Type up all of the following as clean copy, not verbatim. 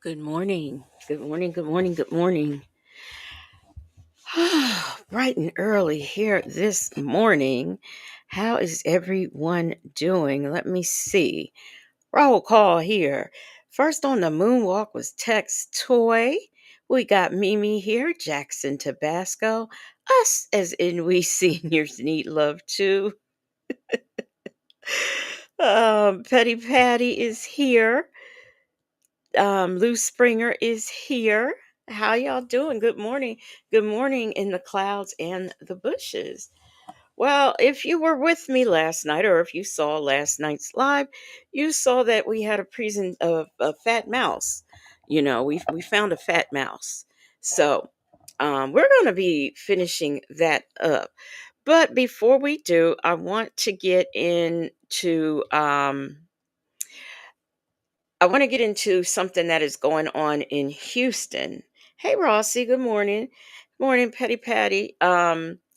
Good morning. Good morning. Good morning. Good morning. Bright and early here this morning. How is everyone doing? Let me see. Roll call here. First on the moonwalk was Tex Toy. We got Mimi here, Jackson Tabasco. Us as in we seniors need love too. Petty Patty is here. Lou Springer is here. How y'all doing? Good morning. Good morning in the clouds and the bushes. Well, if you were with me last night or if you saw last night's live, you saw that we had a present of a fat mouse. We found a fat mouse. So, we're going to be finishing that up. But before we do, I want to get into something that is going on in Houston. Hey, Rossi, good morning. Morning, Petty Patty.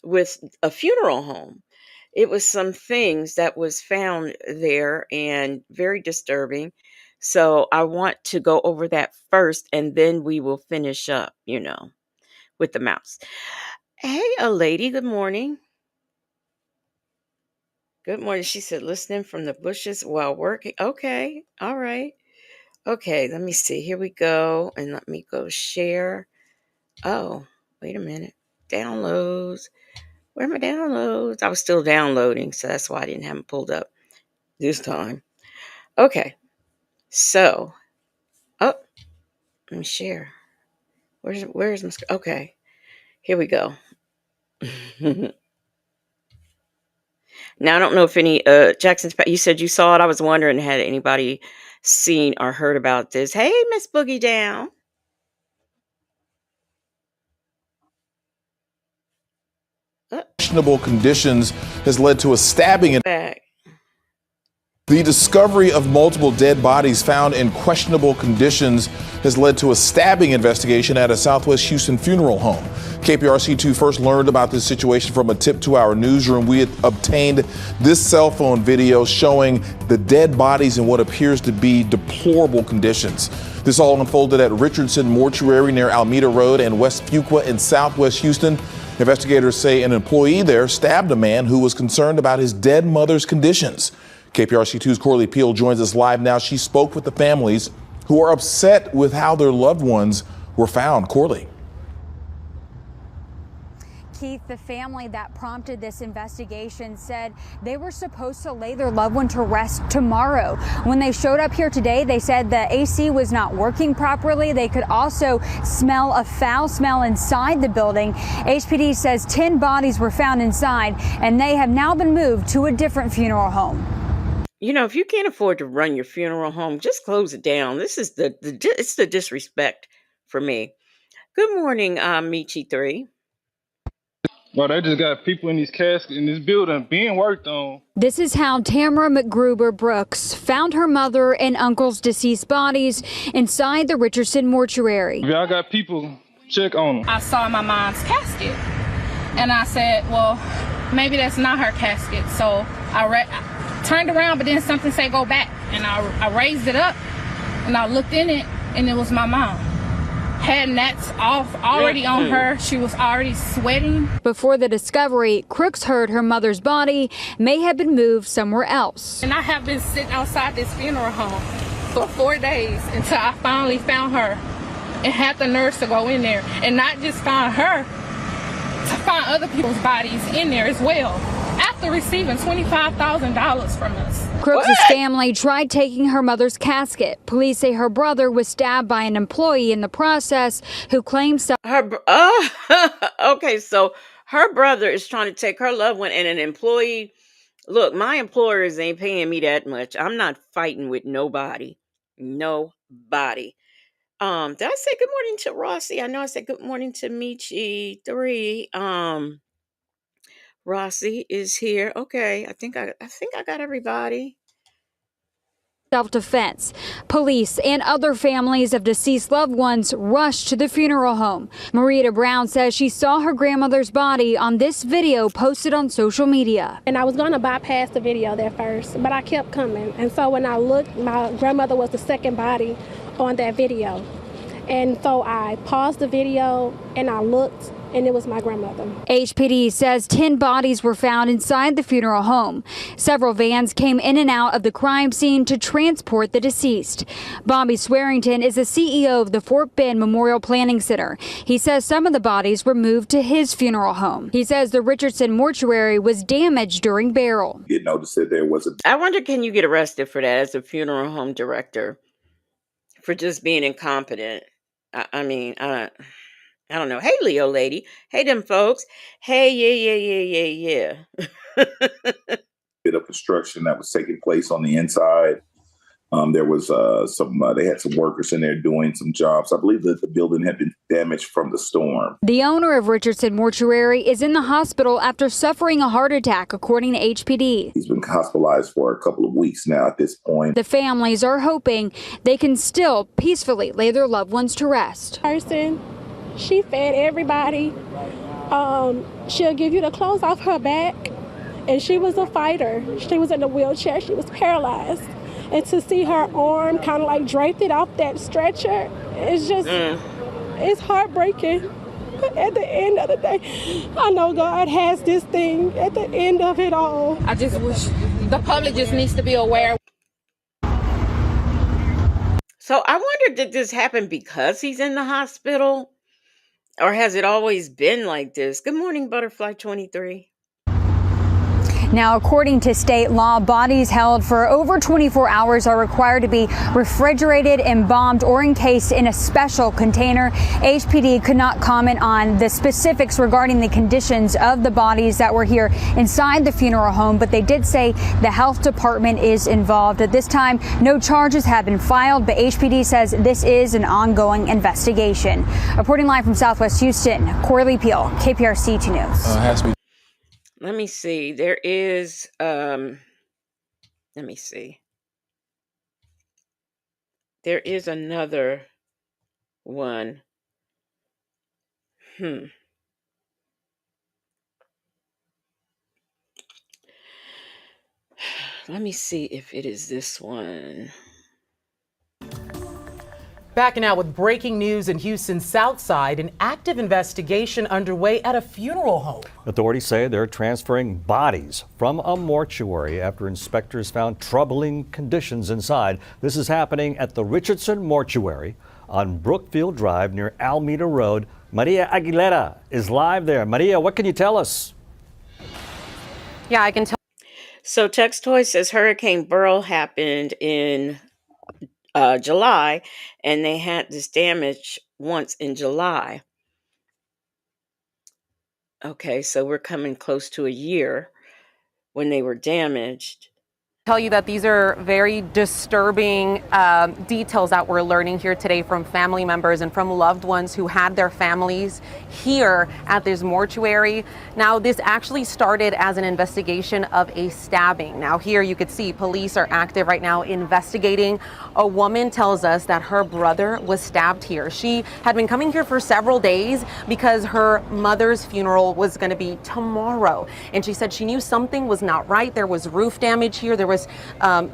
With a funeral home. It was some things that was found there and very disturbing. So I want to go over that first and then we will finish up, with the mouse. Hey, a lady, good morning. Good morning. She said, listening from the bushes while working. Okay. All right. Okay, let me see. Here we go. And let me go share. Oh, wait a minute. Downloads. Where are my downloads? I was still downloading, so that's why I didn't have them pulled up this time. Okay, so, let me share. Where's my screen? Okay, here we go. Now, I don't know if any, Jackson's, you said you saw it. I was wondering, had anybody seen or heard about this? Hey, Miss Boogie Down. Questionable conditions has led to a stabbing. Back. The discovery of multiple dead bodies found in questionable conditions has led to a stabbing investigation at a Southwest Houston funeral home. KPRC2 first learned about this situation from a tip to our newsroom. We had obtained this cell phone video showing the dead bodies in what appears to be deplorable conditions. This all unfolded at Richardson Mortuary near Alameda Road and West Fuqua in Southwest Houston. Investigators say an employee there stabbed a man who was concerned about his dead mother's conditions. KPRC2's Corley Peel joins us live now. She spoke with the families who are upset with how their loved ones were found. Corley. Keith, the family that prompted this investigation said they were supposed to lay their loved one to rest tomorrow. When they showed up here today, they said the AC was not working properly. They could also smell a foul smell inside the building. HPD says 10 bodies were found inside, and they have now been moved to a different funeral home. If you can't afford to run your funeral home, just close it down. This is it's the disrespect for me. Good morning, Michi 3. Well, they just got people in these caskets in this building being worked on. This is how Tamara McGruber Brooks found her mother and uncle's deceased bodies inside the Richardson mortuary. Y'all got people check on them. I saw my mom's casket, and I said, well, maybe that's not her casket. So I turned around, but then something said go back, and I raised it up, and I looked in it, and it was my mom. Had nets off already on her. She was already sweating. Before the discovery, crooks heard her mother's body may have been moved somewhere else. And I have been sitting outside this funeral home for 4 days until I finally found her and had the nerves to go in there and not just find her, to find other people's bodies in there as well, after receiving $25,000 from us. Crooks' family tried taking her mother's casket. Police say her brother was stabbed by an employee in the process who claims Okay, so her brother is trying to take her loved one and an employee. Look, my employers ain't paying me that much. I'm not fighting with nobody. Nobody. Did I say good morning to Rossi? I know I said good morning to Michi 3. Rossi is here. Okay, I think I got everybody. Self-defense. Police and other families of deceased loved ones rushed to the funeral home. Marita Brown says she saw her grandmother's body on this video posted on social media. And I was going to bypass the video there first, but I kept coming. And so when I looked, my grandmother was the second body on that video. And so I paused the video and I looked, and it was my grandmother. HPD says 10 bodies were found inside the funeral home. Several vans came in and out of the crime scene to transport the deceased. Bobby Swearington is the CEO of the Fort Bend Memorial Planning Center. He says some of the bodies were moved to his funeral home. He says the Richardson mortuary was damaged during burial. Get noticed that there was a... I wonder, can you get arrested for that as a funeral home director for just being incompetent? I mean, I don't know. Hey, Leo lady. Hey, them folks. Hey, yeah. bit of construction that was taking place on the inside. There was they had some workers in there doing some jobs. I believe that the building had been damaged from the storm. The owner of Richardson Mortuary is in the hospital after suffering a heart attack, according to HPD. He's been hospitalized for a couple of weeks now at this point. The families are hoping they can still peacefully lay their loved ones to rest. She fed everybody. She'll give you the clothes off her back. And she was a fighter. She was in a wheelchair. She was paralyzed. And to see her arm kind of like draped it off that stretcher, it's just, it's heartbreaking. But at the end of the day, I know God has this thing at the end of it all. I just wish the public just needs to be aware. So I wonder, did this happen because he's in the hospital? Or has it always been like this? Good morning, Butterfly 23. Now, according to state law, bodies held for over 24 hours are required to be refrigerated, embalmed, or encased in a special container. HPD could not comment on the specifics regarding the conditions of the bodies that were here inside the funeral home, but they did say the health department is involved. At this time, no charges have been filed, but HPD says this is an ongoing investigation. Reporting live from Southwest Houston, Corley Peel, KPRC 2 News. Let me see. There is, let me see. There is another one. Let me see if it is this one. Backing out with breaking news in Houston's South Side, an active investigation underway at a funeral home. Authorities say they're transferring bodies from a mortuary after inspectors found troubling conditions inside. This is happening at the Richardson Mortuary on Brookfield Drive near Alameda Road. Maria Aguilera is live there. Maria, what can you tell us? Yeah, I can tell. So Tex Toy says Hurricane Beryl happened in July, and they had this damage once in July. Okay, so we're coming close to a year when they were damaged. Tell you that these are very disturbing details that we're learning here today from family members and from loved ones who had their families here at this mortuary. Now, this actually started as an investigation of a stabbing. Now, here you could see police are active right now investigating. A woman tells us that her brother was stabbed here. She had been coming here for several days because her mother's funeral was going to be tomorrow. And she said she knew something was not right. There was roof damage here. There was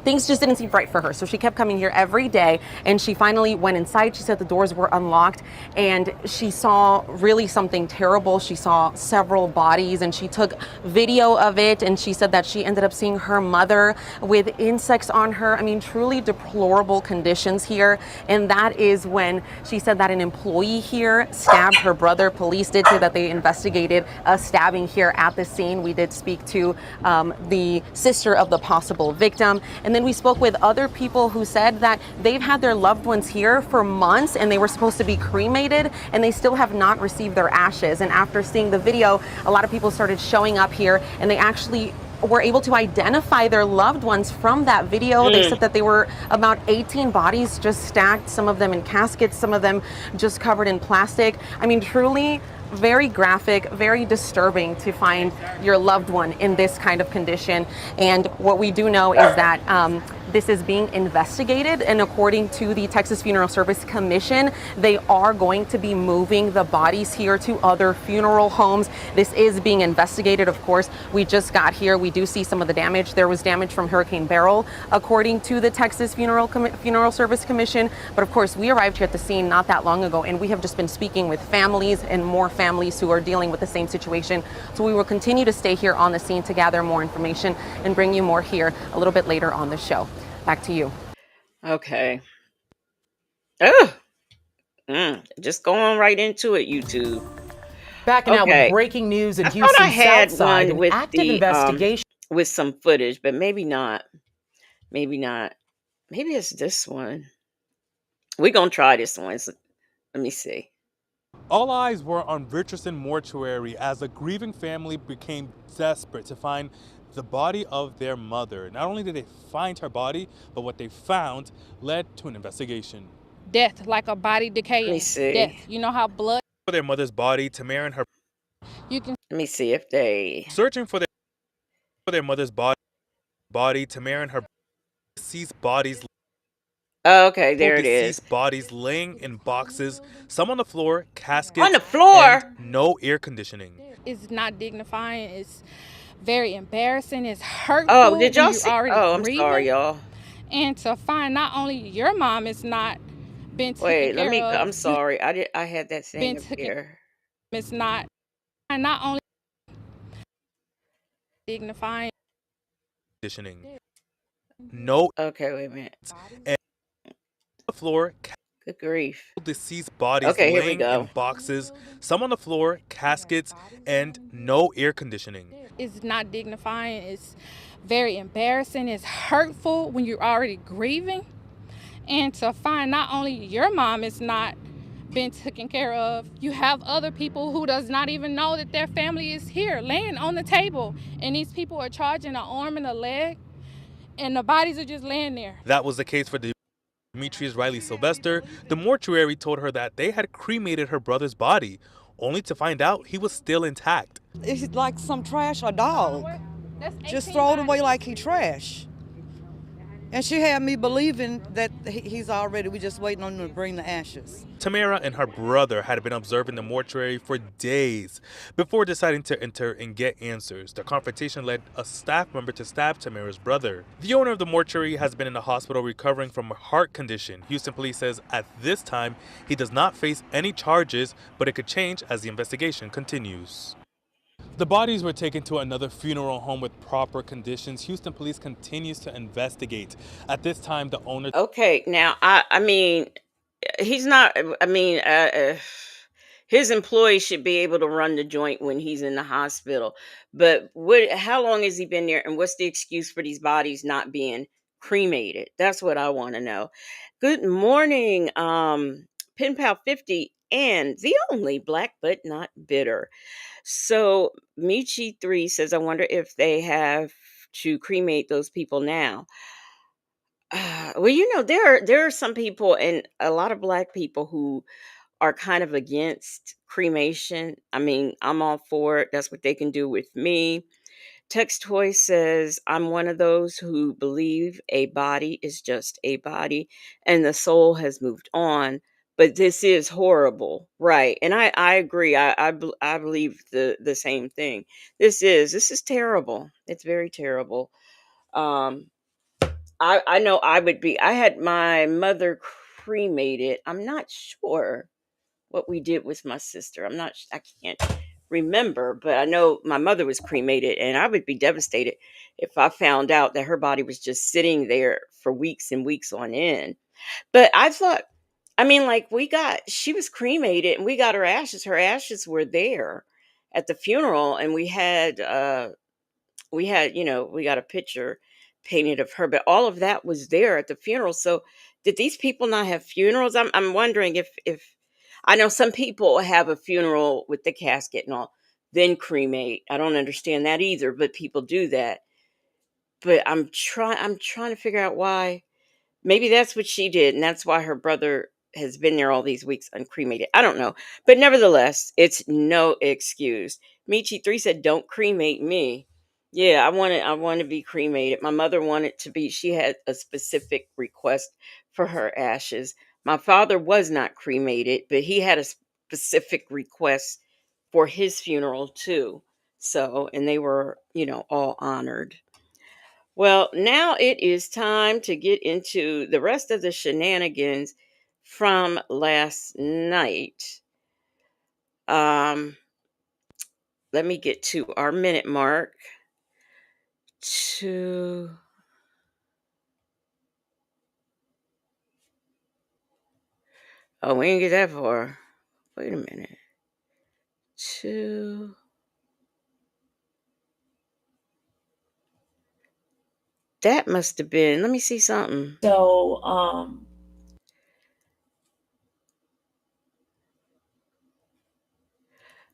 things just didn't seem right for her. So she kept coming here every day, and she finally went inside. She said the doors were unlocked, and she saw really something terrible. She saw several bodies, and she took video of it, and she said that she ended up seeing her mother with insects on her. I mean, truly deplorable conditions here. And that is when she said that an employee here stabbed her brother. Police did say that they investigated a stabbing here at the scene. We did speak to the sister of the possible victim. And then we spoke with other people who said that they've had their loved ones here for months, and they were supposed to be cremated, and they still have not received their ashes. And after seeing the video, a lot of people started showing up here, and they actually were able to identify their loved ones from that video. They said that they were about 18 bodies just stacked, some of them in caskets, some of them just covered in plastic. I mean, truly very graphic, very disturbing to find your loved one in this kind of condition. And what we do know is that This is being investigated, and according to the Texas Funeral Service Commission, they are going to be moving the bodies here to other funeral homes. This is being investigated, of course. We just got here. We do see some of the damage. There was damage from Hurricane Beryl, according to the Texas Funeral Service Commission. But of course, we arrived here at the scene not that long ago, and we have just been speaking with families and more families who are dealing with the same situation. So we will continue to stay here on the scene to gather more information and bring you more here a little bit later on the show. Back to you. Okay. Oh, just going right into it, YouTube. Backing out with Okay. breaking news in I thought I Houston had Southside, one an with active the investigation. with some footage, but maybe not. Maybe not. Maybe it's this one. We're gonna try this one. So, let me see. All eyes were on Richardson Mortuary as a grieving family became desperate to find the body of their mother. Not only did they find her body, but what they found led to an investigation. Death, like a body Let me decaying. see. Death. You know how blood. For their mother's body, Tamara and her You can. Let me see if they searching for their mother's body. Tamara and her deceased bodies. Oh, okay, there it is. Deceased bodies laying in boxes, some on the floor, caskets On the floor. and no air conditioning. It's not dignifying. It's very embarrassing. It's hurtful. Oh, did y'all when you're see? already Oh, I'm grieving. sorry, y'all. And to find not only your mom is not been taken Wait, let care me. of. I'm sorry. I had that thing Been up taken- here. It's not only dignifying. Conditioning. No. Okay, wait a minute. And the floor. Good grief. Deceased bodies Okay, here we laying go. in boxes, some on the floor, caskets, and no air conditioning. It's not dignifying. It's very embarrassing. It's hurtful when you're already grieving. And to find not only your mom is not been taken care of, you have other people who does not even know that their family is here laying on the table. And these people are charging an arm and a leg, and the bodies are just laying there. That was the case for Demetrius Riley Sylvester. The mortuary told her that they had cremated her brother's body, only to find out he was still intact. It's like some trash or dog. Just throw it away like he trash. And she had me believing that he's already, we just waiting on him to bring the ashes. Tamara and her brother had been observing the mortuary for days before deciding to enter and get answers. The confrontation led a staff member to stab Tamara's brother. The owner of the mortuary has been in the hospital recovering from a heart condition. Houston police says at this time he does not face any charges, but it could change as the investigation continues. The bodies were taken to another funeral home with proper conditions. Houston police continues to investigate. At this time, the owner... Okay, now, I mean, he's not, I mean, his employees should be able to run the joint when he's in the hospital. But how long has he been there, and what's the excuse for these bodies not being cremated? That's what I want to know. Good morning, Pen Pal 50, and the only black but not bitter. So Michi 3 says, I wonder if they have to cremate those people now. Well, there are some people, and a lot of black people, who are kind of against cremation. I mean, I'm all for it. That's what they can do with me. Tex Toy says, I'm one of those who believe a body is just a body and the soul has moved on. But this is horrible. Right. And I agree. I believe the same thing. This is terrible. It's very terrible. I know I had my mother cremated. I'm not sure what we did with my sister. I can't remember, but I know my mother was cremated, and I would be devastated if I found out that her body was just sitting there for weeks and weeks on end. But I thought, I mean, like, she was cremated and we got her ashes. Her ashes were there at the funeral, and we got a picture painted of her, but all of that was there at the funeral. So did these people not have funerals? I'm wondering if I know some people have a funeral with the casket and all, then cremate. I don't understand that either, but people do that. But I'm trying to figure out why. Maybe that's what she did, and that's why her brother has been there all these weeks uncremated. I don't know. But nevertheless, it's no excuse. Michi 3 said, don't cremate me. Yeah, I want to be cremated. My mother wanted to be. She had a specific request for her ashes. My father was not cremated, but he had a specific request for his funeral too. So, and they were, all honored. Well, now it is time to get into the rest of the shenanigans from last night. Um, let me get to our minute mark to oh, we didn't get that far. Wait a minute. To that must have been. Let me see something. So,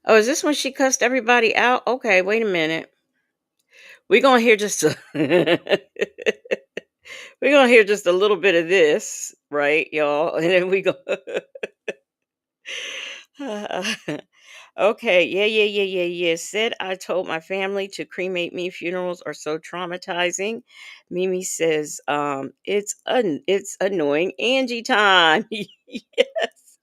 Oh, is this when she cussed everybody out? Okay, wait a minute. We're gonna hear just a we're gonna hear just a little bit of this, right, y'all? And then we go okay, yeah. Said I told my family to cremate me. Funerals are so traumatizing. Mimi says, it's annoying Angie time. Yes.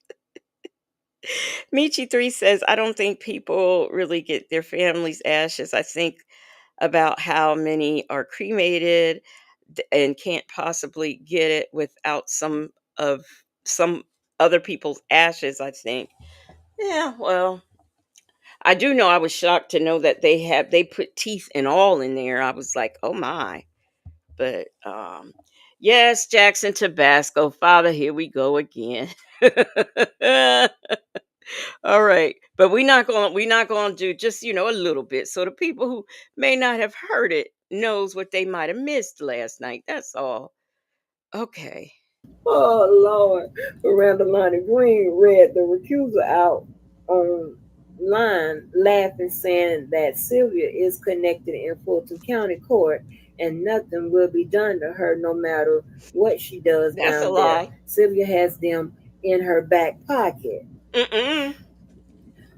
Michi3 says, I don't think people really get their family's ashes. I think about how many are cremated and can't possibly get it without some other people's ashes, I think. Yeah, well, I do know I was shocked to know that they put teeth and all in there. I was like, "Oh my." But yes, Jackson Tabasco, Father, here we go again. All right. But we're not going to do just, a little bit so the people who may not have heard it knows what they might have missed last night. That's all. Okay. Oh Lord, Miranda Lonnie Green read the recuser out online, laughing, saying that Sylvia is connected in Fulton County Court, and nothing will be done to her, no matter what she does That's a down there. lie. Sylvia has them in her back pocket. Mm-mm.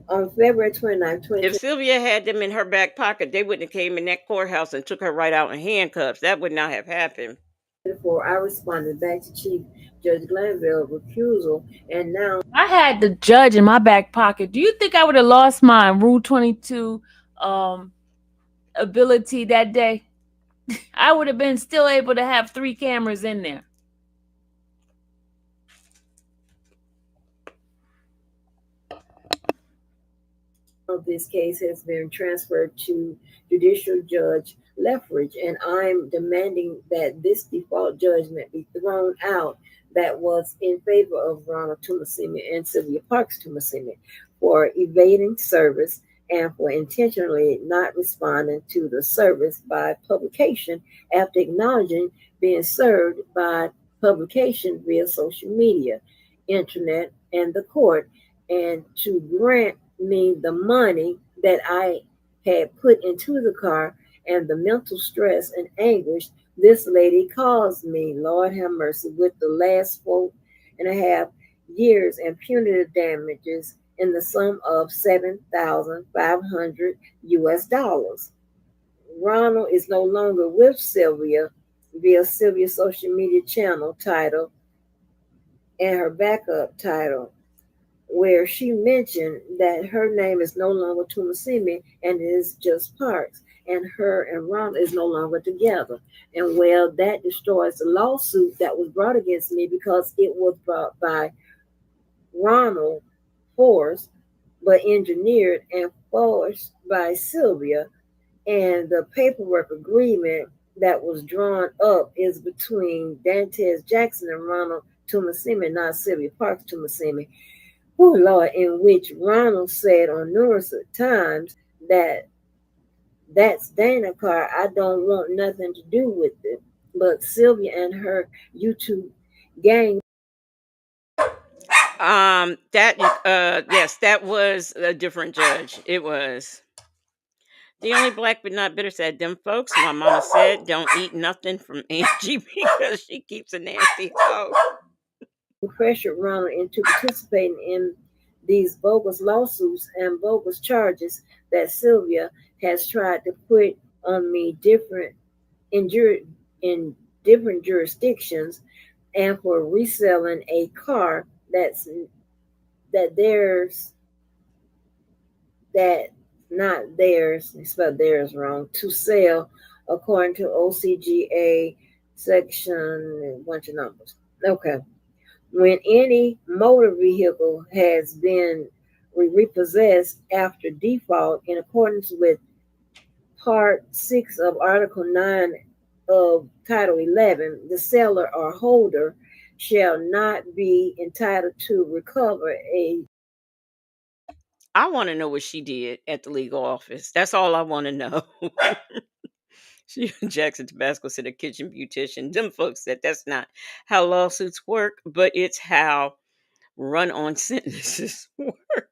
On February 29, If Sylvia had them in her back pocket, they wouldn't have came in that courthouse and took her right out in handcuffs. That would not have happened. Therefore, I responded back to Chief Judge Glanville's recusal, and now I had the judge in my back pocket. Do you think I would have lost my Rule 22 ability that day? I would have been still able to have 3 cameras in there. this case has been transferred to Judicial Judge Lethbridge, and I'm demanding that this default judgment be thrown out that was in favor of Ronald Tumasimi and Sylvia Parks Tumasimi for evading service and for intentionally not responding to the service by publication after acknowledging being served by publication via social media, internet, and the court, and to grant me the money that I had put into the car and the mental stress and anguish this lady caused me, Lord have mercy, with the last 4.5 years and punitive damages in the sum of $7,500 US. Ronald is no longer with Sylvia via Sylvia's social media channel title and her backup title, where she mentioned that her name is no longer Tumasimi and it is just Parks, and her and Ronald is no longer together. And well, that destroys the lawsuit that was brought against me because it was brought by Ronald, forced, but engineered and forced by Sylvia. And the paperwork agreement that was drawn up is between Dantes Jackson and Ronald Tumasimi, not Sylvia Parks Tumasimi. Oh Lord, in which Ronald said on numerous times that that's Dana car. I don't want nothing to do with it. But Sylvia and her YouTube gang. Yes, that was a different judge. It was. The only black but not bitter said, them folks, my mama said, don't eat nothing from Angie because she keeps a nasty hoe. Pressured Ronald into participating in these bogus lawsuits and bogus charges that Sylvia has tried to put on me different in different jurisdictions, and for reselling a car that's not theirs, I spelled theirs wrong, to sell according to OCGA section, a bunch of numbers. Okay. When any motor vehicle has been repossessed after default in accordance with Part 6 of Article 9 of Title 11, the seller or holder shall not be entitled to recover a. I want to know what she did at the legal office. That's all I want to know. She Jackson Tabasco said a kitchen beautician. Them folks said that's not how lawsuits work, but it's how run-on sentences work.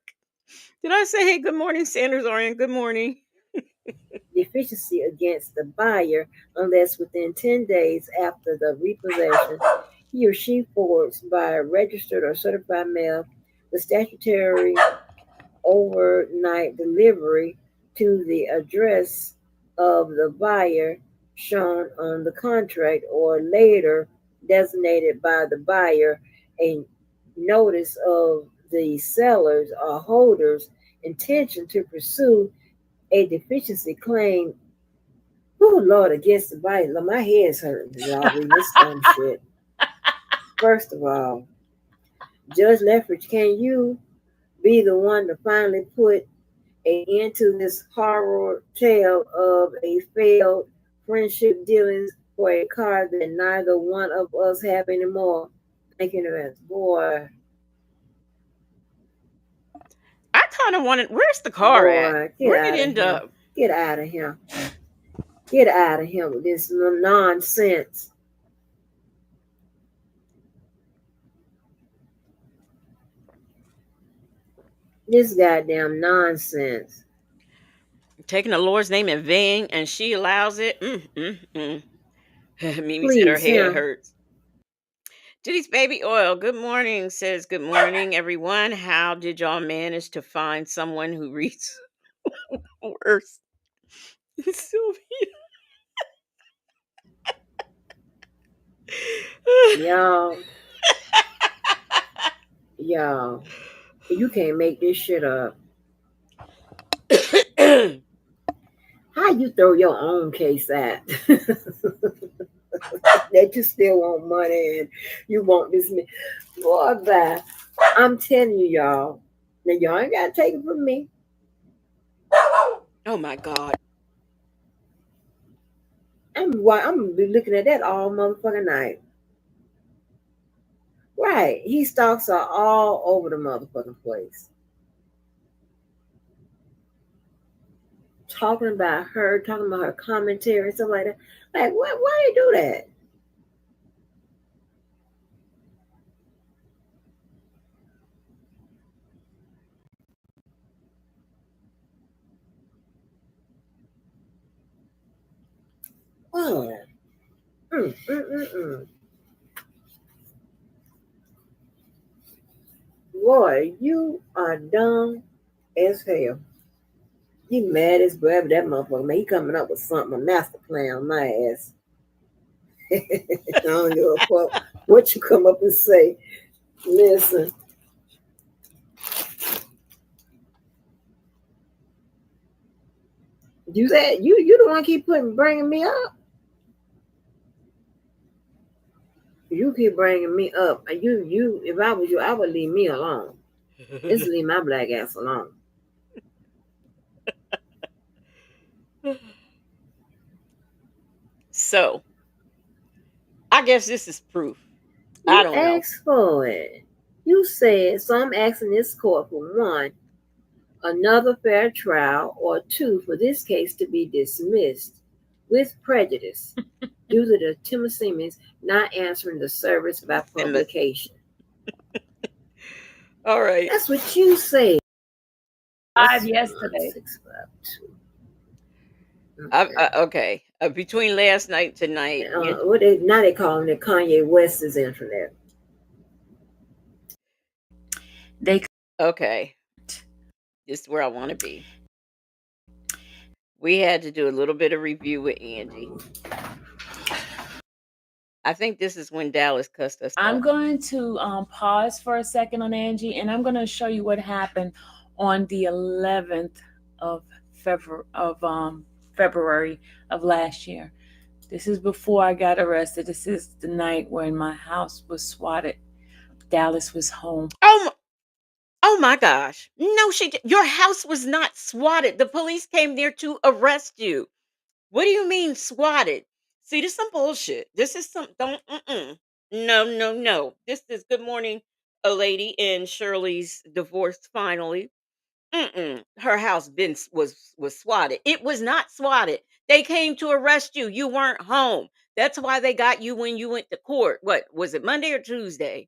Did I say, hey, good morning, Sanders Orion? Good morning. Deficiency against the buyer unless within 10 days after the repossession he or she forwards by registered or certified mail the statutory overnight delivery to the address of the buyer shown on the contract or later designated by the buyer, a notice of the seller's or holder's intention to pursue a deficiency claim. Oh Lord, against the buyer. My head's hurting, y'all, reading this dumb shit. First of all, Judge Lethbridge, can you be the one to finally put an end to this horror tale of a failed friendship dealings for a car that neither one of us have anymore? Thank you in advance. Boy. I kind of wanted, where's the car at? Boy, Where did it end up? Get out of here. Get out of here with this nonsense. This goddamn nonsense. Taking the Lord's name in vain, and she allows it. Mimi Please, said her head yeah. hurts. Judy's baby oil. Good morning. Says good morning, everyone. How did y'all manage to find someone who reads worse? Sylvia. Y'all, you can't make this shit up. How you throw your own case at? That you still want money and you want this. Boy, bye. I'm telling you, y'all. Now, y'all ain't got to take it from me. Oh, my God. I'm going to be looking at that all motherfucking night. Right. He stalks her all over the motherfucking place. Talking about her commentary, stuff like that. Like, why do you do that? Oh. Boy, you are dumb as hell. You mad as grab that motherfucker, man. He coming up with something, a master plan on my ass. I don't give a fuck what you come up and say. Listen. You said you the one keep bringing me up. You keep bringing me up. You if I was you, I would leave me alone. Just leave my black ass alone. So, I guess this is proof. I don't know. Ask for it. You said, so I'm asking this court for one, another fair trial, or two, for this case to be dismissed with prejudice due to the Timothy not answering the service by publication. All right. That's what you say. 5 yesterday. 652. Okay. Between last night and tonight. Now they call him Kanye West's internet. Okay. This is where I want to be. We had to do a little bit of review with Angie. I think this is when Dallas cussed us I'm out. going to pause for a second on Angie, and I'm going to show you what happened on the 11th of February of last year. This is before I got arrested. This is the night when my house was swatted. Dallas was home. Oh my gosh. No, your house was not swatted. The police came there to arrest you. What do you mean swatted? See, this is some bullshit. This is some don't No, no, no. This is good morning, a lady in Shirley's divorce finally. Her house was swatted. It was not swatted. They came to arrest you. You weren't home. That's why they got you when you went to court. What was it, Monday or Tuesday?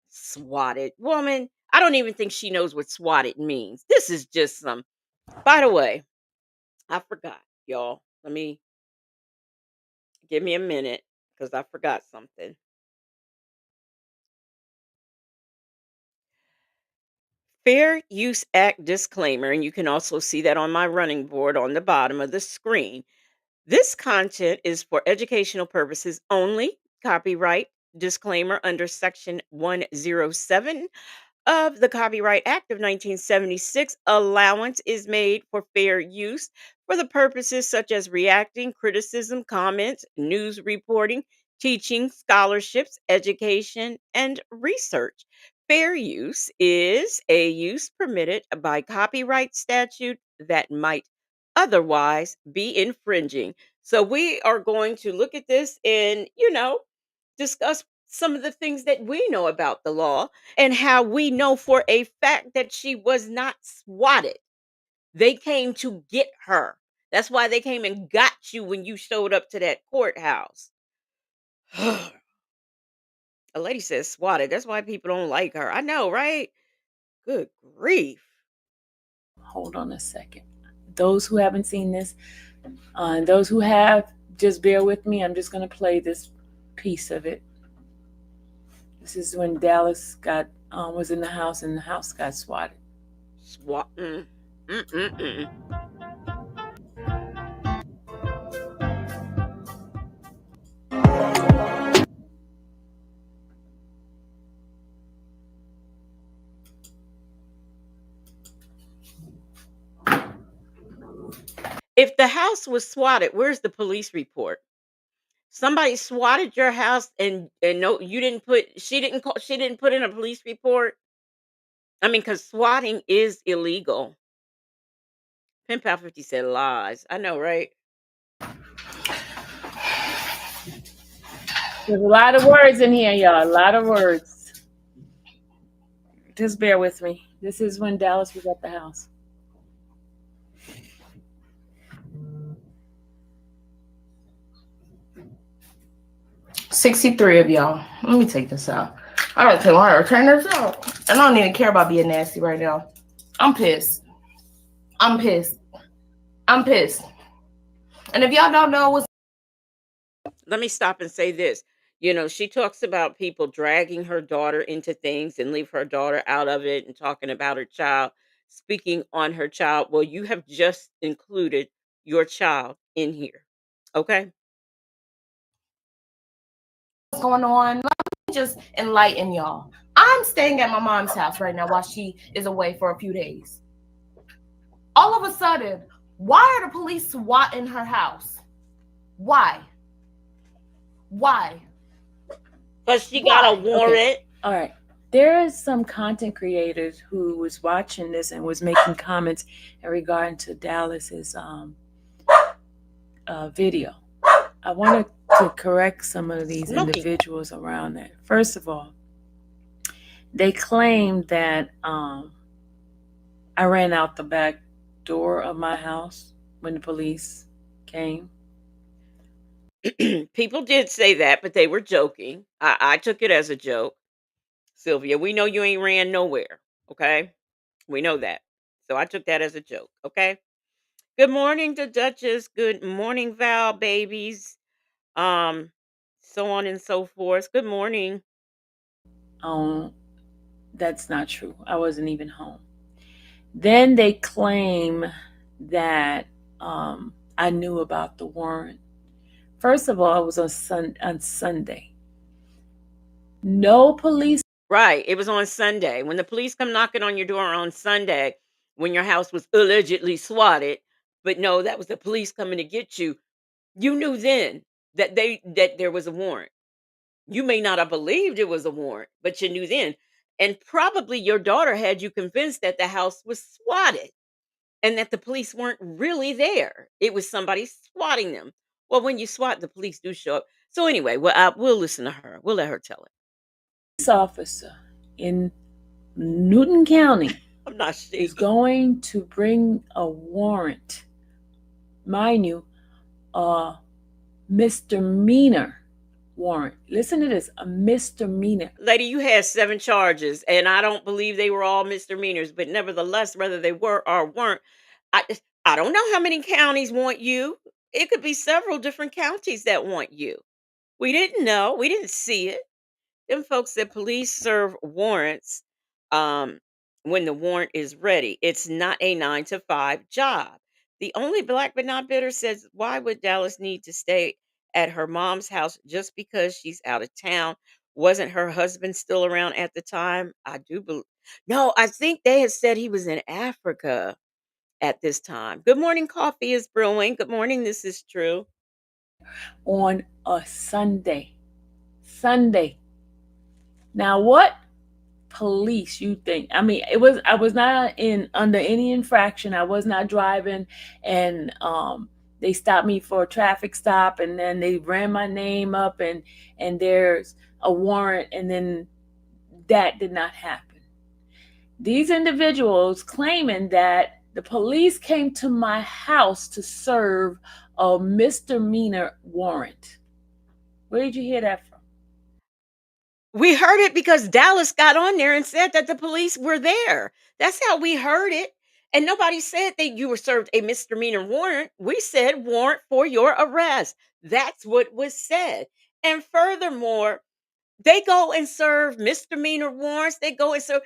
Swatted. Woman, I don't even think she knows what swatted means. This is just some. By the way, I forgot, y'all. Give me a minute because I forgot something. Fair Use Act disclaimer, and you can also see that on my running board on the bottom of the screen. This content is for educational purposes only. Copyright disclaimer under Section 107 of the Copyright Act of 1976, allowance is made for fair use for the purposes such as reacting, criticism, comments, news reporting, teaching, scholarships, education, and research. Fair use is a use permitted by copyright statute that might otherwise be infringing. So we are going to look at this and, discuss some of the things that we know about the law and how we know for a fact that she was not swatted. They came to get her. That's why they came and got you when you showed up to that courthouse. A lady says swatted. That's why people don't like her. I know, right? Good grief. Hold on a second. Those who haven't seen this, and those who have, just bear with me. I'm just going to play this piece of it. This is when Dallas was in the house and the house got swatted. If the house was swatted, where's the police report? Somebody swatted your house and no, you didn't put she didn't put in a police report. I mean, because swatting is illegal. Pen Pal 50 said lies. I know, right? There's a lot of words in here, y'all. A lot of words. Just bear with me. This is when Dallas was at the house. $63 of y'all. Let me take this out. I don't think I turn this out. And I don't even care about being nasty right now. I'm pissed. I'm pissed. I'm pissed. And if y'all don't know what's... Let me stop and say this. She talks about people dragging her daughter into things and leave her daughter out of it and talking about her child, speaking on her child. Well, you have just included your child in here. Okay? going on? Let me just enlighten y'all. I'm staying at my mom's house right now while she is away for a few days. All of a sudden, why are the police swatting her house? Why? Because she got a warrant. Okay. All right. There is some content creators who was watching this and was making comments in regard to Dallas's video. I wanted to correct some of these individuals around that. First of all, they claimed that I ran out the back door of my house when the police came. People did say that, but they were joking. I took it as a joke. Sylvia, we know you ain't ran nowhere. Okay? We know that. So I took that as a joke. Okay? Good morning to Duchess. Good morning, Val babies. So on and so forth. Good morning. That's not true. I wasn't even home. Then they claim that I knew about the warrant. First of all, it was on Sunday. No police. Right. It was on Sunday. When the police come knocking on your door on Sunday, when your house was allegedly swatted, but no, that was the police coming to get you. You knew then that there was a warrant. You may not have believed it was a warrant, but you knew then. And probably your daughter had you convinced that the house was swatted and that the police weren't really there. It was somebody swatting them. Well, when you SWAT, the police do show up. So anyway, we'll listen to her. We'll let her tell it. Police officer in Newton County I'm not shaking. is going to bring a warrant, mind you, a misdemeanor warrant. Listen to this, a misdemeanor. Lady, you had 7 charges, and I don't believe they were all misdemeanors, but nevertheless, whether they were or weren't, I I don't know how many counties want you. It could be several different counties that want you. We didn't know. We didn't see it. Them folks said police serve warrants when the warrant is ready. It's not a 9 to 5 job. The only black but not bitter says, why would Dallas need to stay at her mom's house just because she's out of town? Wasn't her husband still around at the time? I do believe. No, I think they had said he was in Africa at this time. Good morning, coffee is brewing. Good morning, this is true. On a Sunday. Sunday. Now what police you think? I mean, I was not in under any infraction. I was not driving, and they stopped me for a traffic stop, and then they ran my name up, and there's a warrant, and then that did not happen. These individuals claiming that the police came to my house to serve a misdemeanor warrant. Where did you hear that from? We heard it because Dallas got on there and said that the police were there. That's how we heard it. And nobody said that you were served a misdemeanor warrant. We said warrant for your arrest. That's what was said. And furthermore, they go and serve misdemeanor warrants. They go and serve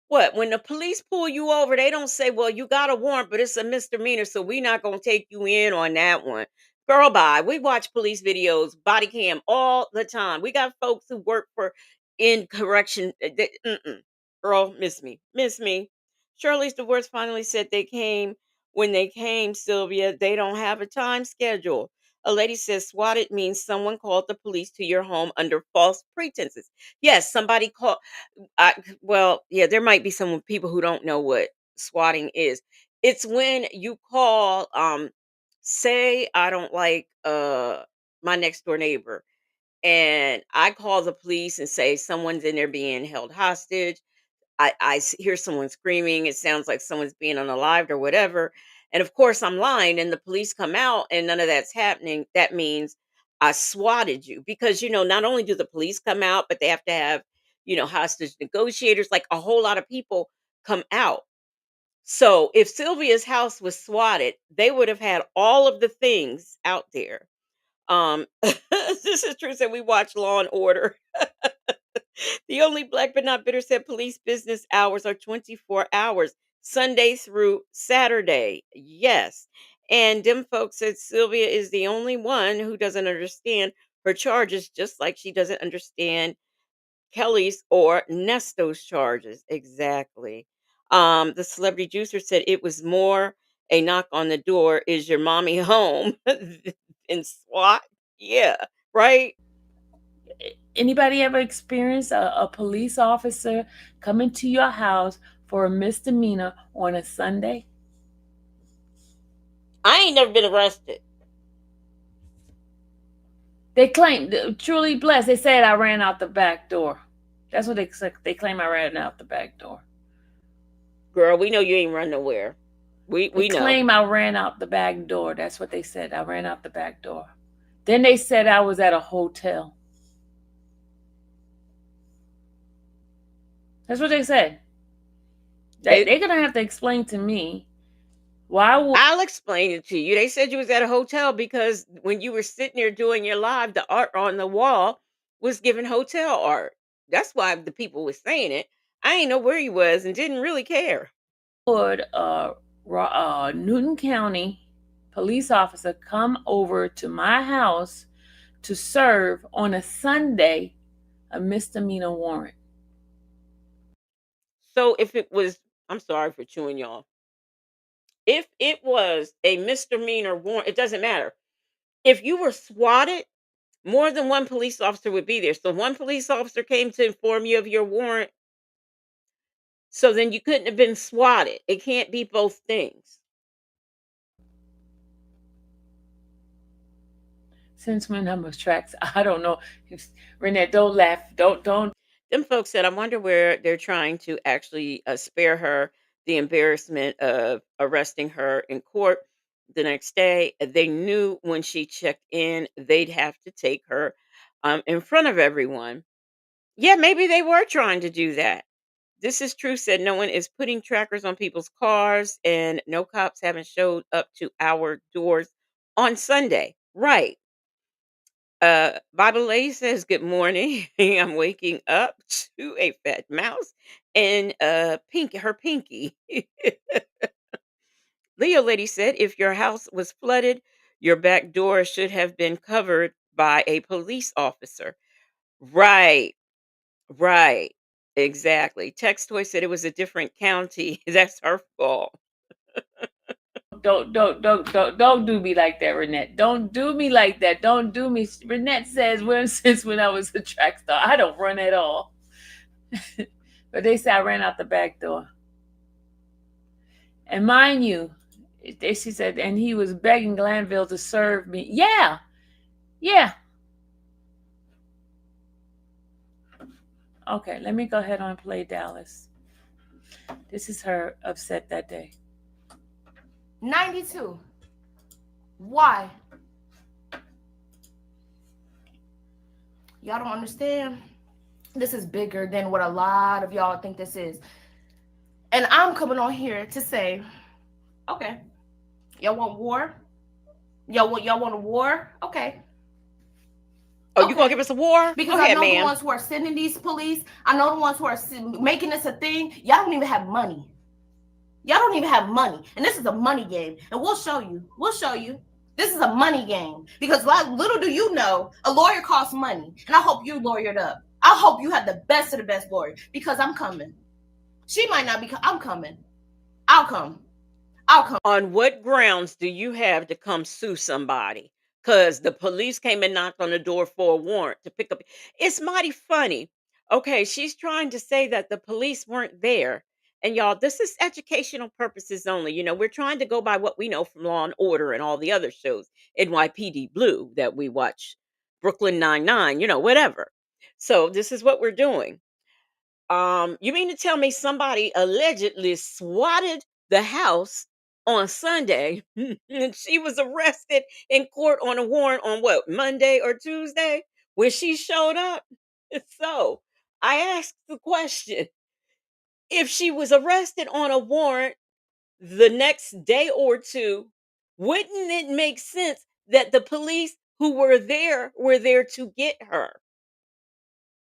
what? When the police pull you over, they don't say, "Well, you got a warrant, but it's a misdemeanor, so we're not going to take you in on that one." Girl, bye. We watch police videos, body cam all the time. We got folks who work for in correction. Girl, miss me. Shirley's divorce finally said they came. When they came, Sylvia, they don't have a time schedule. A lady says swatted means someone called the police to your home under false pretenses. Yes, somebody called. Well, yeah, there might be some people who don't know what swatting is. It's when you call, say I don't like my next door neighbor, and I call the police and say someone's in there being held hostage. Hear someone screaming. It sounds like someone's being unalived or whatever. And of course, I'm lying, and the police come out, and none of that's happening. That means I swatted you because not only do the police come out, but they have to have hostage negotiators. Like a whole lot of people come out. So if Sylvia's house was swatted, they would have had all of the things out there. This is true. Said we watch Law and Order. The only black but not bitter said police business hours are 24 hours, Sunday through Saturday. Yes. And them folks said Sylvia is the only one who doesn't understand her charges, just like she doesn't understand Kelly's or Nesto's charges. Exactly. The celebrity juicer said it was more a knock on the door, is your mommy home? In SWAT. Yeah, right. Anybody ever experienced a police officer coming to your house for a misdemeanor on a Sunday? I ain't never been arrested. They claim, truly blessed. They said I ran out the back door. That's what they claim I ran out the back door. Girl, we know you ain't run nowhere. We know. Claim I ran out the back door. That's what they said. I ran out the back door. Then they said I was at a hotel. That's what they said. They're gonna have to explain to me why. I'll explain it to you. They said you was at a hotel because when you were sitting there doing your live, the art on the wall was giving hotel art. That's why the people was saying it. I ain't know where he was and didn't really care. Newton County police officer come over to my house to serve on a Sunday a misdemeanor warrant. So if it was, I'm sorry for chewing y'all. If it was a misdemeanor warrant, it doesn't matter. If you were swatted, more than one police officer would be there. So one police officer came to inform you of your warrant. So then you couldn't have been swatted. It can't be both things. Since when I'm a tracks, I don't know. Renee, don't laugh. Don't. Them folks said, I wonder where they're trying to actually spare her the embarrassment of arresting her in court the next day. They knew when she checked in, they'd have to take her in front of everyone. Yeah, maybe they were trying to do that. This is true, said no one is putting trackers on people's cars, and no cops haven't showed up to our doors on Sunday. Right. Bible Lady says, "Good morning. I'm waking up to a fat mouse and pinky, her pinky." Leo Lady said, "If your house was flooded, your back door should have been covered by a police officer." Right, right, exactly. Text Toy said it was a different county. That's her fault. Don't do me like that, Renette. Don't do me like that. Don't do me. Renette says, "Well, since when I was a track star, I don't run at all." But they say I ran out the back door. And mind you, she said, and he was begging Glanville to serve me. Yeah. Okay, let me go ahead and play Dallas. This is her upset that day. 92. Why? Y'all don't understand. This is bigger than what a lot of y'all think this is. And I'm coming on here to say, okay, y'all want war? Y'all want a war? Okay. Oh, you gonna give us a war? Because Go ahead, I know ma'am. the ones who are sending these police. I know the ones who are making this a thing. Y'all don't even have money. Y'all don't even have money. And this is a money game. And we'll show you. We'll show you. This is a money game. Because little do you know, a lawyer costs money. And I hope you lawyered up. I hope you have the best of the best lawyer. Because I'm coming. She might not be. I'm coming. I'll come. On what grounds do you have to come sue somebody? Because the police came and knocked on the door for a warrant to pick up. It's mighty funny. Okay, she's trying to say that the police weren't there. And y'all, this is educational purposes only. You know, we're trying to go by what we know from Law and Order and all the other shows, NYPD Blue that we watch, Brooklyn Nine-Nine, you know, whatever. So this is what we're doing. You mean to tell me somebody allegedly swatted the house on Sunday and she was arrested in court on a warrant on what, Monday or Tuesday when she showed up? So I asked the question, if she was arrested on a warrant the next day or two, wouldn't it make sense that the police who were there to get her?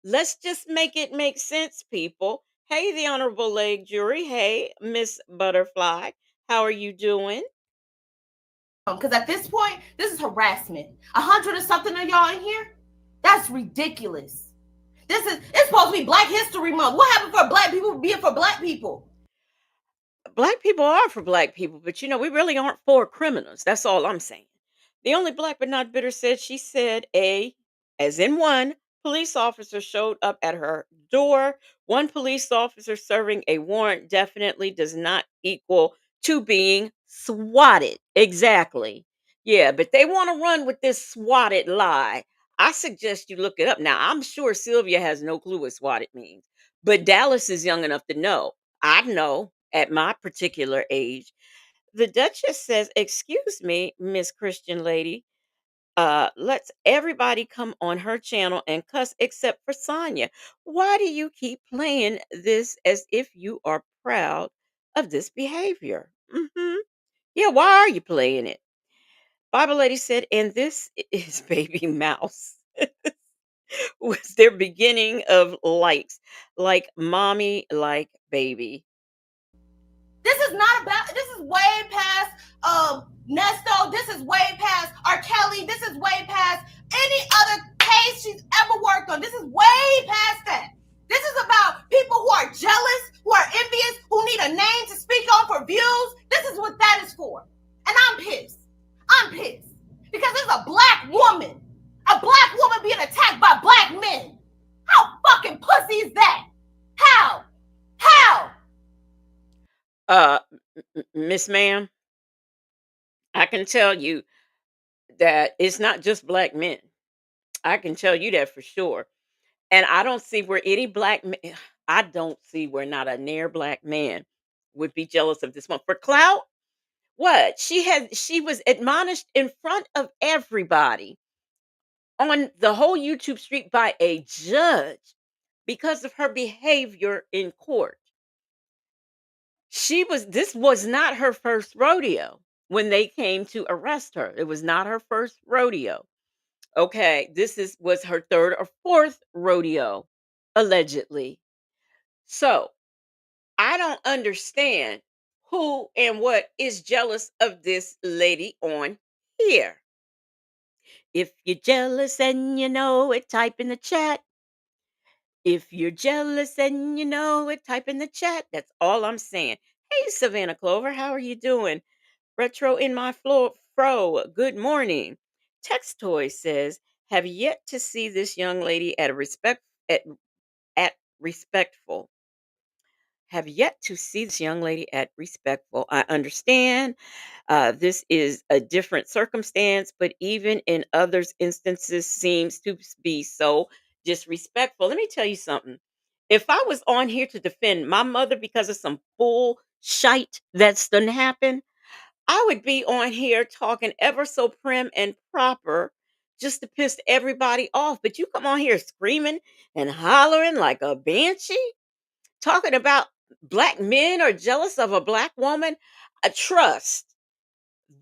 Let's just make it make sense, people. Hey, the Honorable Leg Jury. Hey, Miss Butterfly. How are you doing? Because at this point, this is harassment. 100 and something of y'all in here? That's ridiculous. It's supposed to be Black History Month. What happened for Black people being for Black people? Black people are for Black people, but you know, we really aren't for criminals. That's all I'm saying. The only Black but not bitter said she said as in one, police officer showed up at her door. One police officer serving a warrant definitely does not equal to being swatted. Exactly. Yeah, but they want to run with this swatted lie. I suggest you look it up. Now, I'm sure Sylvia has no clue what swatted means, but Dallas is young enough to know. I know at my particular age. The Duchess says, "Excuse me, Miss Christian lady. Let's everybody come on her channel and cuss except for Sonya. Why do you keep playing this as if you are proud of this behavior?" Yeah, why are you playing it? Bible Lady said, "And this is Baby Mouse." Was their beginning of likes, like mommy, like baby. This is not about, this is way past Nesto. This is way past R. Kelly. This is way past any other case she's ever worked on. This is way past that. This is about people who are jealous, who are envious, who need a name to speak on for views. This is what that is for. And I'm pissed. I'm pissed. Because there's a black woman being attacked by black men. How fucking pussy is that? How? Miss Ma'am, I can tell you that it's not just black men. I can tell you that for sure. And I don't see where any black man, I don't see where not a near black man would be jealous of this one. For clout, what? She was admonished in front of everybody on the whole YouTube street by a judge because of her behavior in court. This was not her first rodeo when they came to arrest her. It was not her first rodeo. Okay, was her third or fourth rodeo, allegedly. So I don't understand who and what is jealous of this lady on here. If you're jealous and you know it, type in the chat. If you're jealous and you know it, type in the chat. That's all I'm saying. Hey, Savannah Clover, how are you doing? Retro in my fro. Good morning. Text Toy says, have yet to see this young lady at respectful. Have yet to see this young lady at respectful. I understand this is a different circumstance, but even in others' instances seems to be so disrespectful. Let me tell you something. If I was on here to defend my mother because of some bull shite that's done happen, I would be on here talking ever so prim and proper just to piss everybody off. But you come on here screaming and hollering like a banshee, talking about black men are jealous of a black woman. I trust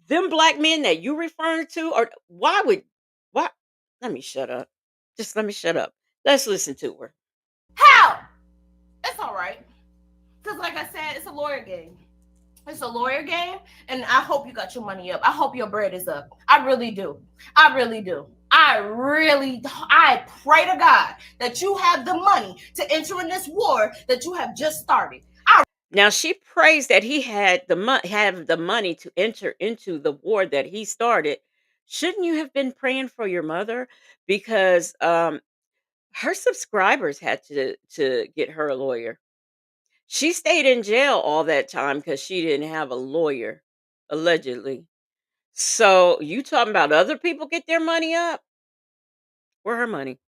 them black men that you referring to, or why? Let me shut up. Just let me shut up. Let's listen to her. How? It's all right. Because like I said, it's a lawyer game. It's a lawyer game, and I hope you got your money up. I hope your bread is up. I really do. I pray to God that you have the money to enter in this war that you have just started. Now she prays that he had the money to enter into the war that he started. Shouldn't you have been praying for your mother? Because her subscribers had to get her a lawyer. She stayed in jail all that time because she didn't have a lawyer, allegedly. So you talking about other people get their money up? Where her money?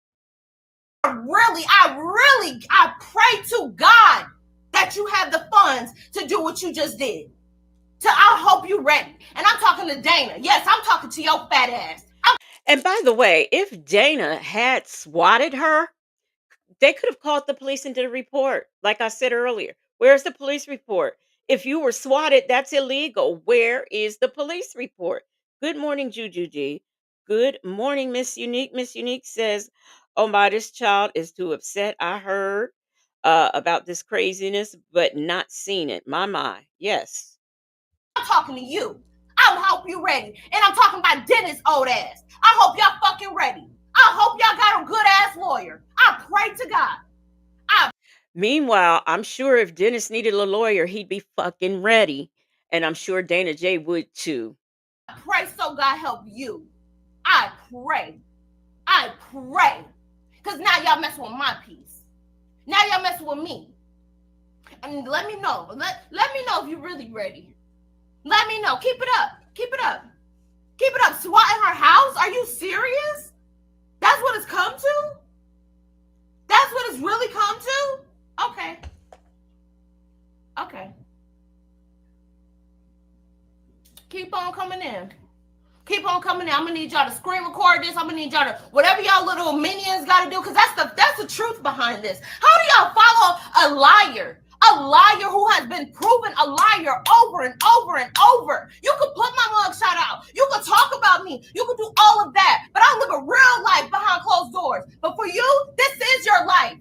I pray to God that you have the funds to do what you just did. I hope you're ready. And I'm talking to Dana. Yes, I'm talking to your fat ass. And by the way, if Dana had swatted her, they could have called the police and did a report. Like I said earlier, where's the police report? If you were swatted, that's illegal. Where is the police report? Good morning, Juju G. Good morning, Miss Unique. Miss Unique says, oh my, this child is too upset. I heard about this craziness, but not seen it. My. Yes. I'm talking to you. I hope you ready. And I'm talking about Dennis' old ass. I hope y'all fucking ready. I hope y'all got a good ass lawyer. I pray to God. Meanwhile, I'm sure if Dennis needed a lawyer, he'd be fucking ready. And I'm sure Dana J would too. I pray so God help you. I pray. Because now y'all messing with my peace. Now y'all messing with me. And let me know. Let me know if you're really ready. Let me know. Keep it up. Swatting her house? Are you serious? That's what it's come to? That's what it's really come to? Okay. Keep on coming in. I'm gonna need y'all to screen record this. I'm gonna need y'all to whatever y'all little minions gotta do, because that's the truth behind this. How do y'all follow a liar? A liar who has been proven a liar over and over and over. You could put my mugshot out. You could talk about me. You could do all of that. But I live a real life behind closed doors. But for you, this is your life.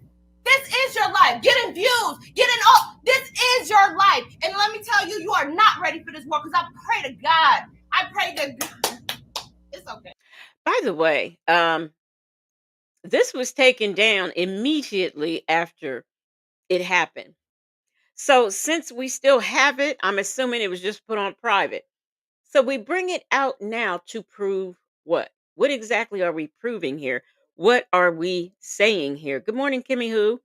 Getting views, getting all. This is your life. And let me tell you, you are not ready for this war because I pray to God. I pray to God. It's okay. By the way, this was taken down immediately after it happened. So since we still have it, I'm assuming it was just put on private. So we bring it out now to prove what? What exactly are we proving here? What are we saying here? Good morning, Kimmy Who.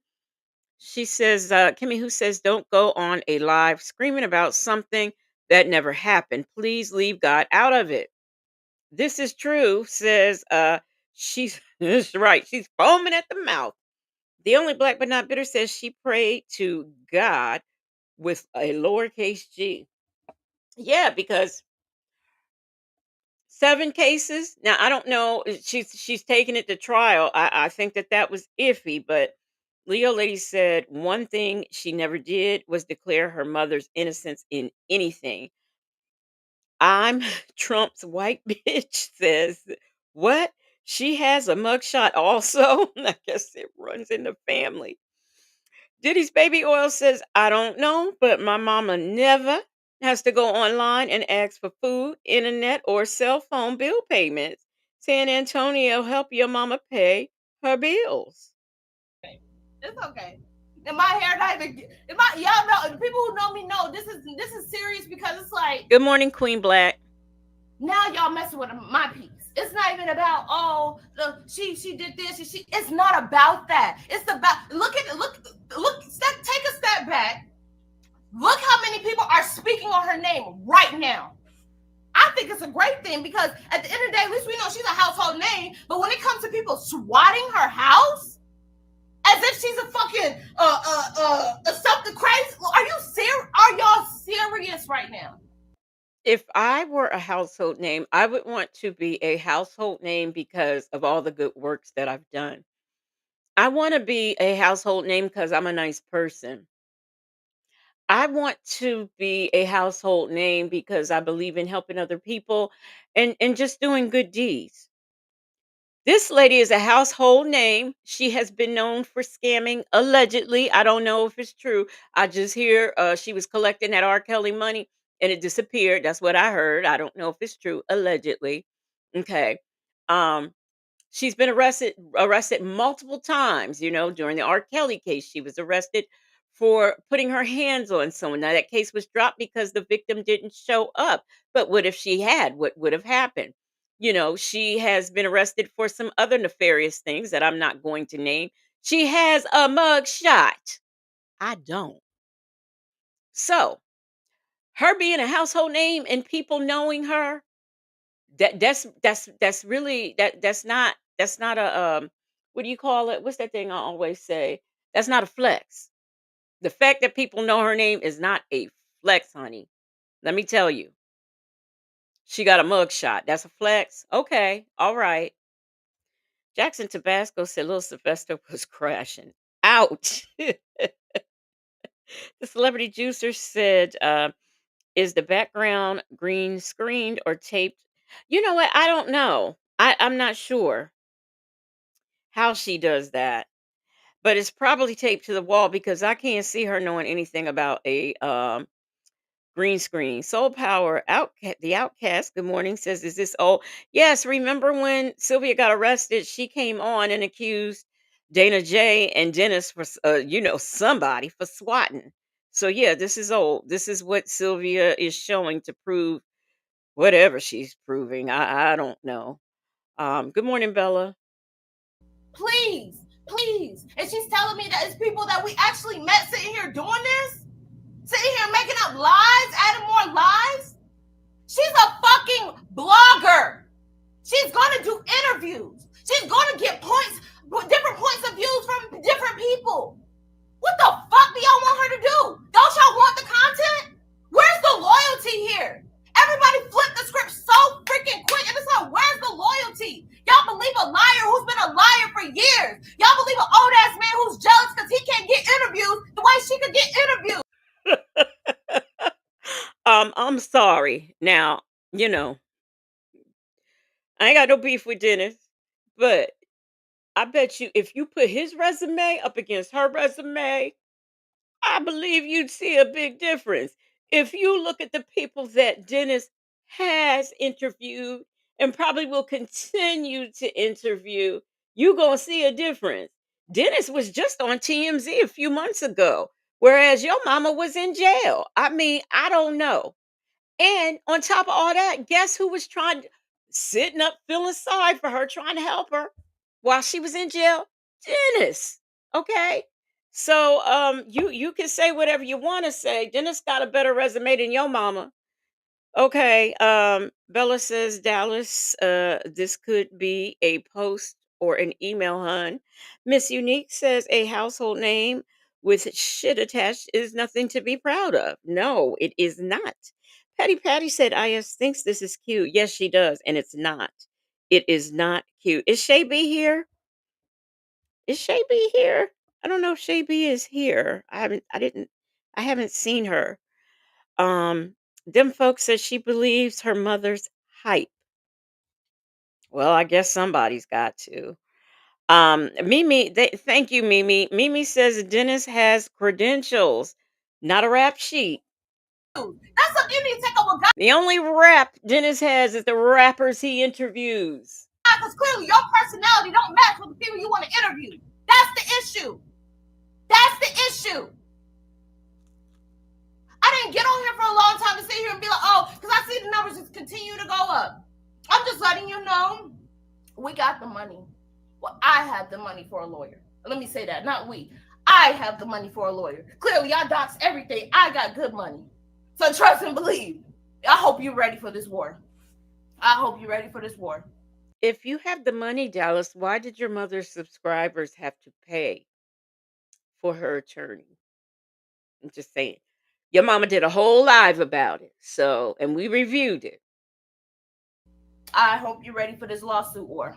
She says, Kimmy Who says, don't go on a live screaming about something that never happened. Please leave God out of it. This is true, says she's that's right. She's foaming at the mouth. The only black but not bitter says she prayed to God with a lowercase g. Yeah, because 7 cases. Now I don't know. She's taking it to trial. I think that that was iffy, but Leo lady said one thing she never did was declare her mother's innocence in anything. I'm Trump's white bitch says, what? She has a mugshot also? I guess it runs in the family. Diddy's baby oil says, I don't know, but my mama never has to go online and ask for food, internet, or cell phone bill payments. San Antonio, help your mama pay her bills. It's okay. And my hair not even. Y'all know, the people who know me know this is serious because it's like. Good morning, Queen Black. Now y'all messing with my piece. It's not even about she did this and she. It's not about that. It's about look. Take a step back. Look how many people are speaking on her name right now. I think it's a great thing because at the end of the day, at least we know she's a household name. But when it comes to people swatting her house, as if she's a fucking something crazy, are you serious? Are y'all serious right now? If I were a household name, I would want to be a household name because of all the good works that I've done. I want to be a household name because I'm a nice person. I want to be a household name because I believe in helping other people and just doing good deeds. This lady is a household name. She has been known for scamming allegedly. I don't know if it's true. I just hear she was collecting that R. Kelly money and it disappeared. That's what I heard. I don't know if it's true. Allegedly. Okay. Um, she's been arrested multiple times, during the R. Kelly case. She was arrested for putting her hands on someone. Now that case was dropped because the victim didn't show up. But what if she had? What would have happened? She has been arrested for some other nefarious things that I'm not going to name. She has a mug shot. I don't. So, her being a household name and people knowing her, that's really that's not a what do you call it? What's that thing I always say? That's not a flex. The fact that people know her name is not a flex, honey. Let me tell you. She got a mug shot. That's a flex. Okay. All right. Jackson Tabasco said Little Sylvester was crashing. Ouch. The celebrity juicer said, is the background green screened or taped? You know what? I don't know. I'm not sure how she does that, but it's probably taped to the wall because I can't see her knowing anything about a green screen. Soul Power the Outcast. Good morning. Says, is this old? Yes. Remember when Sylvia got arrested? She came on and accused Dana J and Dennis for somebody for swatting. So yeah, this is old. This is what Sylvia is showing to prove whatever she's proving. I don't know. Good morning, Bella. Please. And she's telling me that it's people that we actually met sitting here doing this? Sitting here making up lies, adding more lies? She's a fucking blogger. She's gonna do interviews. She's gonna get different points of views from different people. What the fuck do y'all want her to do? Don't y'all want the content? Where's the loyalty here? Everybody flipped the script so freaking quick, and it's like, where's the loyalty? Y'all believe a liar who's been a liar for years. Y'all believe an old ass man who's jealous because he can't get interviews the way she could get interviews. I'm sorry. Now, I ain't got no beef with Dennis, but I bet you if you put his resume up against her resume, I believe you'd see a big difference. if you look at the people that Dennis has interviewed and probably will continue to interview, you gonna see a difference. Dennis was just on TMZ a few months ago, whereas your mama was in jail. I mean, I don't know. And on top of all that, guess who was sitting up feeling sorry for her, trying to help her while she was in jail? Dennis. Okay. So you can say whatever you want to say. Dennis got a better resume than your mama. Okay. Bella says Dallas, this could be a post or an email, hun. Miss Unique says a household name with shit attached is nothing to be proud of. No, it is not. Patty Patty said IS thinks this is cute. Yes, she does, and it's not. It is not cute. Is Shay B here? Is Shay B here? I don't know if Shay B is here. I haven't seen her. Um, them folks said she believes her mother's hype. Well, I guess somebody's got to. Thank you, Mimi. Mimi says Dennis has credentials, not a rap sheet. That's something you need to take up with God. The only rap Dennis has is the rappers he interviews. Because clearly your personality don't match with the people you want to interview. That's the issue. That's the issue. I didn't get on here for a long time to sit here and be like, oh, because I see the numbers just continue to go up. I'm just letting you know, we got the money. Well, I have the money for a lawyer. Let me say that, not we. I have the money for a lawyer. Clearly, y'all docs everything. I got good money. So trust and believe. I hope you're ready for this war. I hope you're ready for this war. If you have the money, Dallas, why did your mother's subscribers have to pay for her attorney? I'm just saying. Your mama did a whole live about it. So, and we reviewed it. I hope you're ready for this lawsuit war.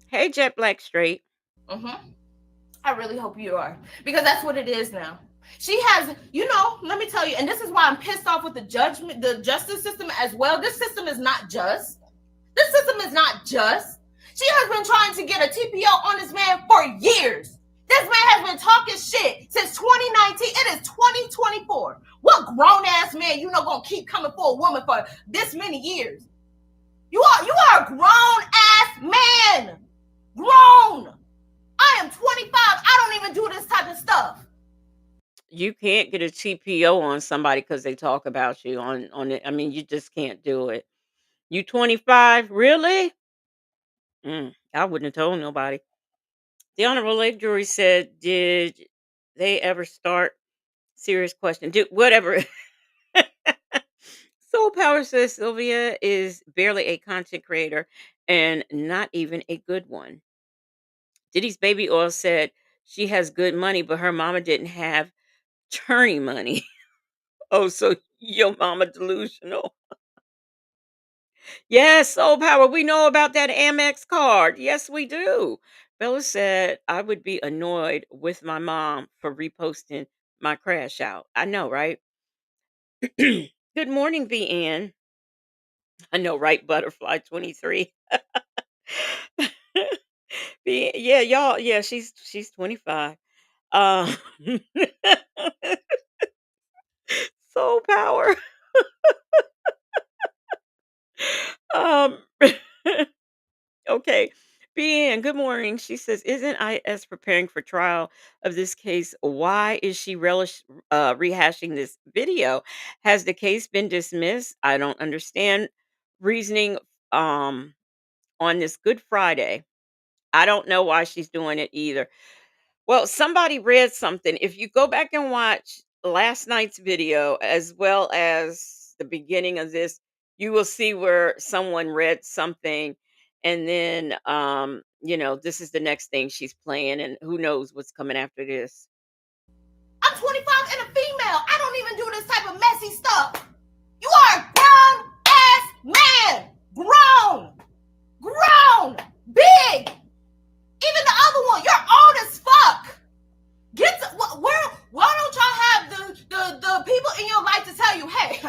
Hey, Jet Black Straight. I really hope you are. Because that's what it is now. She has, let me tell you, and this is why I'm pissed off with the justice system as well. This system is not just. This system is not just. She has been trying to get a TPO on this man for years. This man has been talking shit since 2019. It is 2024. What grown-ass man gonna keep coming for a woman for this many years? You are a grown-ass man. Grown. I am 25. I don't even do this type of stuff. You can't get a TPO on somebody because they talk about you on it. I mean, you just can't do it. You 25? Really? I wouldn't have told nobody. The Honorable Lake Jury said, did they ever start? Serious question. Whatever. Soul Power says Sylvia is barely a content creator and not even a good one. Diddy's Baby Oil said she has good money, but her mama didn't have attorney money. Oh, so your mama delusional. Yes, Soul Power. We know about that Amex card. Yes, we do. Bella said I would be annoyed with my mom for reposting my crash out. I know, right? Good morning, VN. I know, right? Butterfly 23. Yeah, y'all. Yeah, she's 25. Um, Soul Power. Um, okay. BN, good morning. She says, isn't IS preparing for trial of this case? Why is she rehashing this video? Has the case been dismissed? I don't understand reasoning um on this Good Friday. I don't know why she's doing it either. Well, somebody read something. If you go back and watch last night's video as well as the beginning of this, you will see where someone read something and then this is the next thing she's playing and who knows what's coming after this. I'm 25 and a female. I don't even do this type of messy stuff. You are a grown ass man. Grown. Big. Even the other one, you're old as fuck. Why don't y'all have the people in your life to tell you, hey,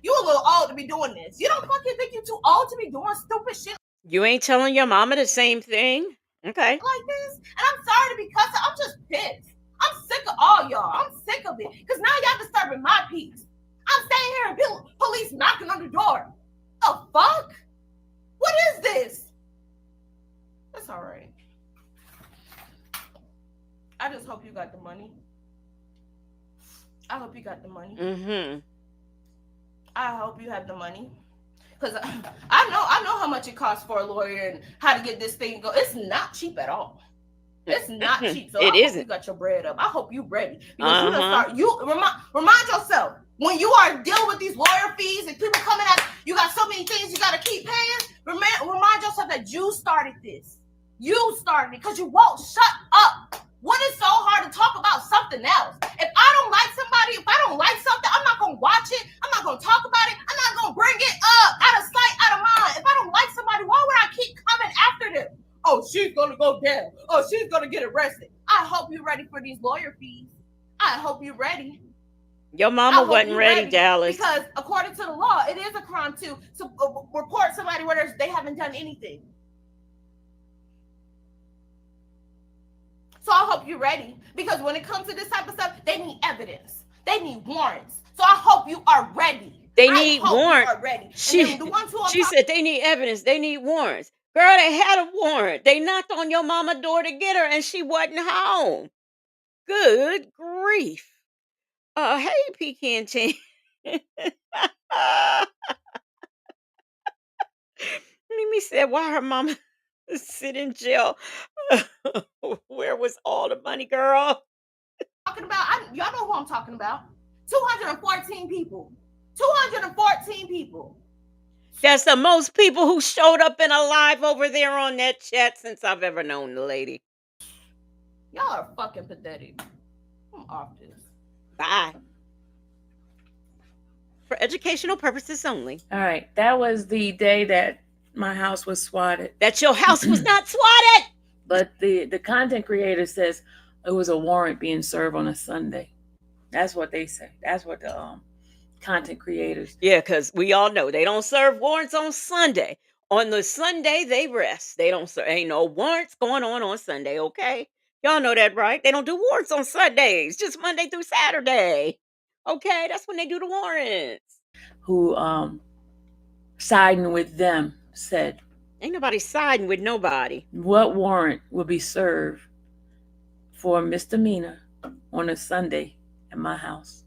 you a little old to be doing this. You don't fucking think you're too old to be doing stupid shit. You ain't telling your mama the same thing? Okay. Like this? And I'm sorry to be cussing. I'm just pissed. I'm sick of all y'all. I'm sick of it. Because now y'all disturbing my peace. I'm just hope you got the money. I hope you got the money. Mm-hmm. I hope you have the money. Because I know how much it costs for a lawyer and how to get this thing go. It's not cheap at all. It's not cheap. So It I hope isn't. you got your bread up. I hope you ready. Because you done Uh-huh. start, you remind yourself, when you are dealing with these lawyer fees and people coming at you, got so many things you got to keep paying. Remind yourself that you started this. You started it because you won't shut up. What is so hard to talk about something else? If I don't like somebody, if I don't like something, I'm not going to watch it. I'm not going to talk about it. I'm not going to bring it up out of sight, out of mind. If I don't like somebody, why would I keep coming after them? Oh, she's going to go down. Oh, she's going to get arrested. I hope you're ready for these lawyer fees. I hope you're ready. Your mama wasn't ready, Dallas. Because according to the law, it is a crime to report somebody where they haven't done anything. So I hope you're ready. Because when it comes to this type of stuff, they need evidence. They need warrants. So I hope you are ready. They need warrants. She said they need evidence. They need warrants. Girl, they had a warrant. They knocked on your mama door to get her, and she wasn't home. Good grief. Hey, Pecan Chan. Mimi said, why her mama sit in jail? Where was all the money, girl? Talking about, y'all know who I'm talking about. 214 people. 214 people. That's the most people who showed up in a live over there on that chat since I've ever known the lady. Y'all are fucking pathetic. I'm off this. Bye. For educational purposes only. All right. That was the day that my house was swatted. That your house was not swatted. But the content creator says it was a warrant being served on a Sunday. That's what they say. That's what the content creators. Yeah, because we all know they don't serve warrants on Sunday. On the Sunday, they rest. They don't serve. Ain't no warrants going on Sunday, okay? Y'all know that, right? They don't do warrants on Sundays, just Monday through Saturday. Okay, that's when they do the warrants. Who siding with them said, ain't nobody siding with nobody. What warrant will be served for a misdemeanor on a Sunday at my house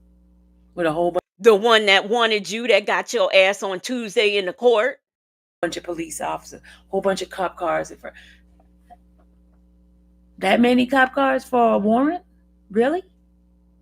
with a whole bunch? The one that wanted you, that got your ass on Tuesday in the court. Bunch of police officers, whole bunch of cop cars. That many cop cars for a warrant? Really?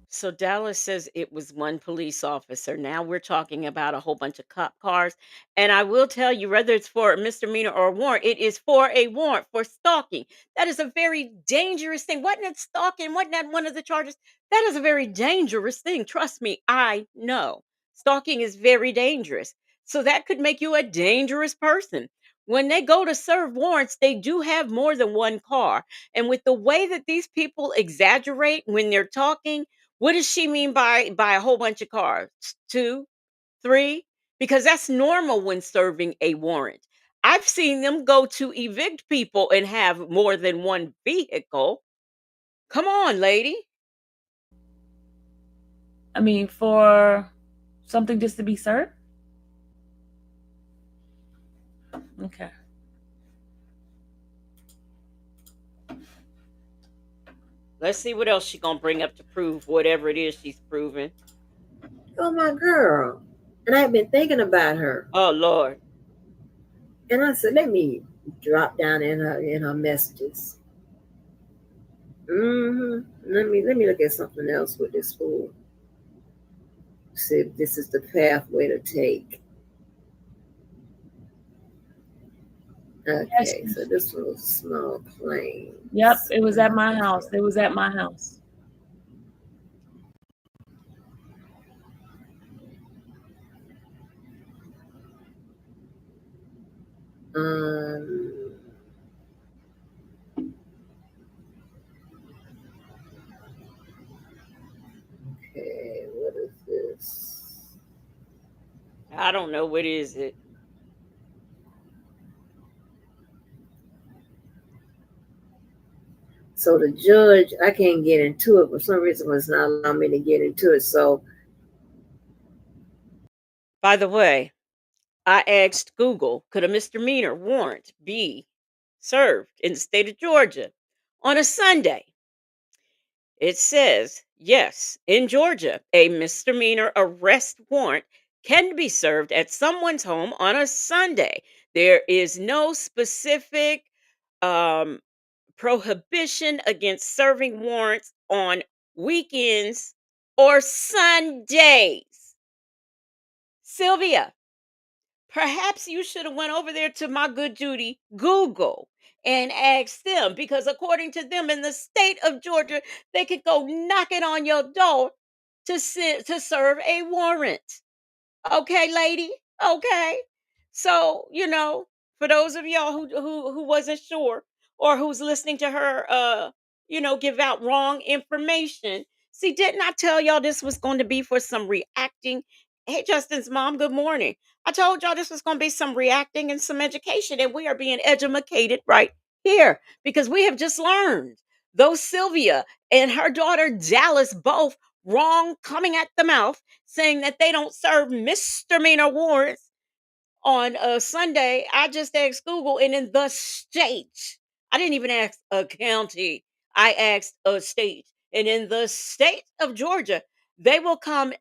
So Dallas says it was one police officer. Now we're talking about a whole bunch of cop cars. And I will tell you, whether it's for a misdemeanor or a warrant, it is for a warrant for stalking. That is a very dangerous thing. Wasn't it stalking? Wasn't that one of the charges? That is a very dangerous thing. Trust me, I know. Stalking is very dangerous. So that could make you a dangerous person. When they go to serve warrants, they do have more than one car. And with the way that these people exaggerate when they're talking, what does she mean by a whole bunch of cars? 2, 3? Because that's normal when serving a warrant. I've seen them go to evict people and have more than one vehicle. Come on, lady. I mean, for something just to be served? Okay. Let's see what else she's going to bring up to prove whatever it is she's proving. Oh, my girl. And I've been thinking about her. Oh, Lord. And I said, let me drop down in her messages. Let me look at something else with this fool. See if this is the pathway to take. Okay, so this one was a small plane. Yep, it was at my house. It was at my house. Okay, what is this? I don't know. What is it? So the judge, I can't get into it. For some reason, it's not allowing me to get into it. So, by the way, I asked Google, could a misdemeanor warrant be served in the state of Georgia on a Sunday? it says, yes, in Georgia, a misdemeanor arrest warrant can be served at someone's home on a Sunday. There is no specific um, prohibition against serving warrants on weekends or Sundays. Sylvia, perhaps you should have went over there to my good Judy Google and asked them, because according to them in the state of Georgia, they could go knocking on your door to serve a warrant. Okay, lady. Okay. So, for those of y'all who wasn't sure, or who's listening to her give out wrong information. See, didn't I tell y'all this was going to be for some reacting? Hey, Justin's mom, good morning. I told y'all this was going to be some reacting and some education, and we are being educated right here because we have just learned those Sylvia and her daughter Dallas both wrong coming at the mouth, saying that they don't serve misdemeanor warrants on a Sunday. I just asked Google, and in the state, I didn't even ask a county, I asked a state. And in the state of Georgia, they will come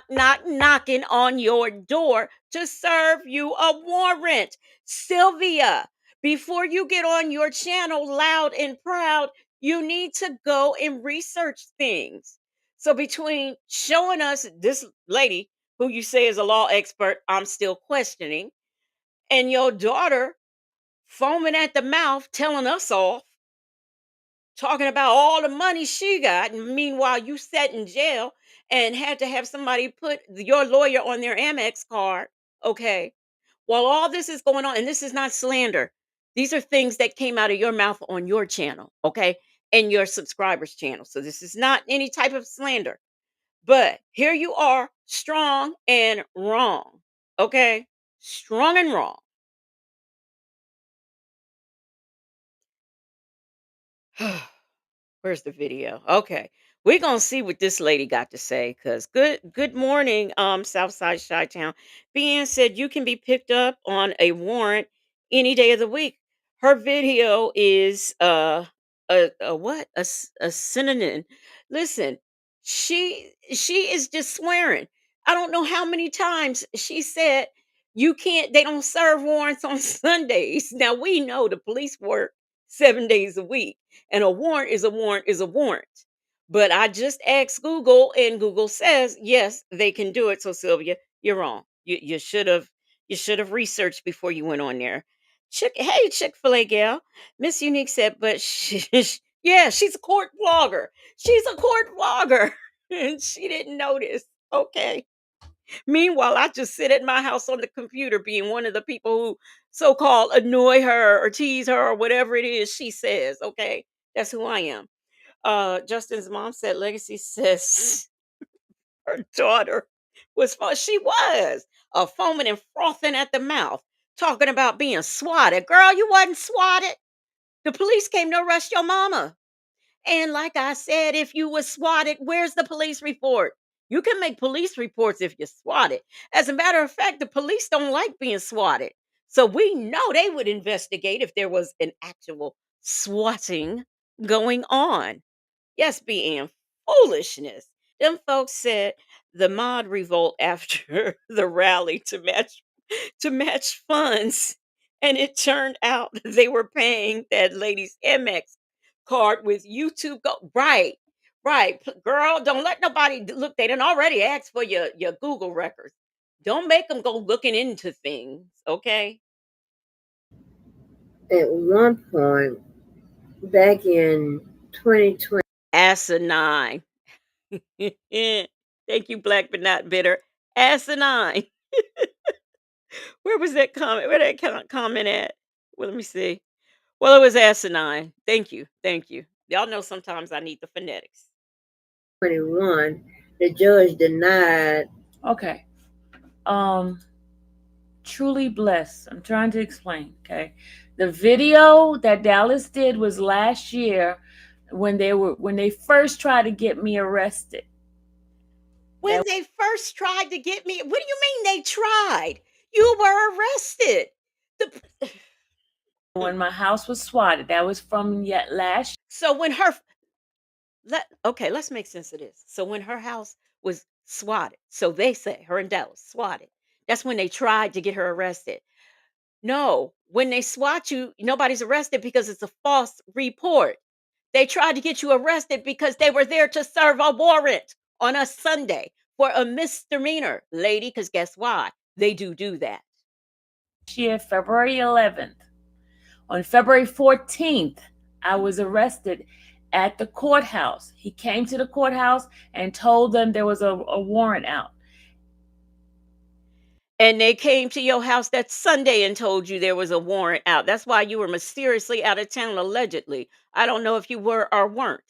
knocking on your door to serve you a warrant. Sylvia, before you get on your channel loud and proud, you need to go and research things. So between showing us this lady who you say is a law expert, I'm still questioning, and your daughter foaming at the mouth, telling us off, talking about all the money she got. And meanwhile, you sat in jail and had to have somebody put your lawyer on their Amex card. Okay. While all this is going on, and this is not slander, these are things that came out of your mouth on your channel. Okay. And your subscribers' channel. So this is not any type of slander. But here you are, strong and wrong. Okay? Strong and wrong. Where's the video? Okay. We're gonna see what this lady got to say. Cause good morning, Southside Chi Town. BN said you can be picked up on a warrant any day of the week. Her video is a what? A synonym. Listen, she is just swearing. I don't know how many times she said you can't, they don't serve warrants on Sundays. Now we know the police work 7 days a week. And a warrant is a warrant is a warrant. But I just asked Google, and Google says yes, they can do it. So Sylvia, you're wrong. You should have researched before you went on there. Hey, Chick-fil-A gal. Miss Unique said, but yeah, she's a court blogger. She's a court blogger. And she didn't notice. Okay. Meanwhile, I just sit at my house on the computer being one of the people who so-called annoy her or tease her or whatever it is she says. Okay. That's who I am. Justin's mom said Legacy says her daughter was fun. She was foaming and frothing at the mouth, talking about being swatted. Girl, you wasn't swatted. The police came to arrest your mama. And like I said, if you was swatted, where's the police report? You can make police reports if you're swatted. As a matter of fact, the police don't like being swatted. So we know they would investigate if there was an actual swatting going on. Yes, being foolishness. Them folks said the mod revolt after the rally to match funds, and it turned out they were paying that lady's MX card with YouTube. Go right, right, girl. Don't let nobody look. They done already asked for your Google records. Don't make them go looking into things. Okay. At one point, back in 2020. Asinine. Thank you, Black but not bitter. Asinine. Where was that comment? Where that comment at? Well, let me see. Well, it was asinine. Thank you. Thank you. Y'all know sometimes I need the phonetics. 21, the judge denied. Okay. Truly blessed. I'm trying to explain. Okay. The video that Dallas did was last year when they first tried to get me arrested. When they first tried to get me, what do you mean they tried? You were arrested. When my house was swatted, that was from yet last. So when her Okay, let's make sense of this. So when her house was swatted, so they say her in Dallas swatted. That's when they tried to get her arrested. No, when they SWAT you, nobody's arrested because it's a false report. They tried to get you arrested because they were there to serve a warrant on a Sunday for a misdemeanor, lady. Because guess why? They do that. Year, February 11th. On February 14th, I was arrested at the courthouse. He came to the courthouse and told them there was a warrant out. And they came to your house that Sunday and told you there was a warrant out. That's why you were mysteriously out of town, allegedly. I don't know if you were or weren't,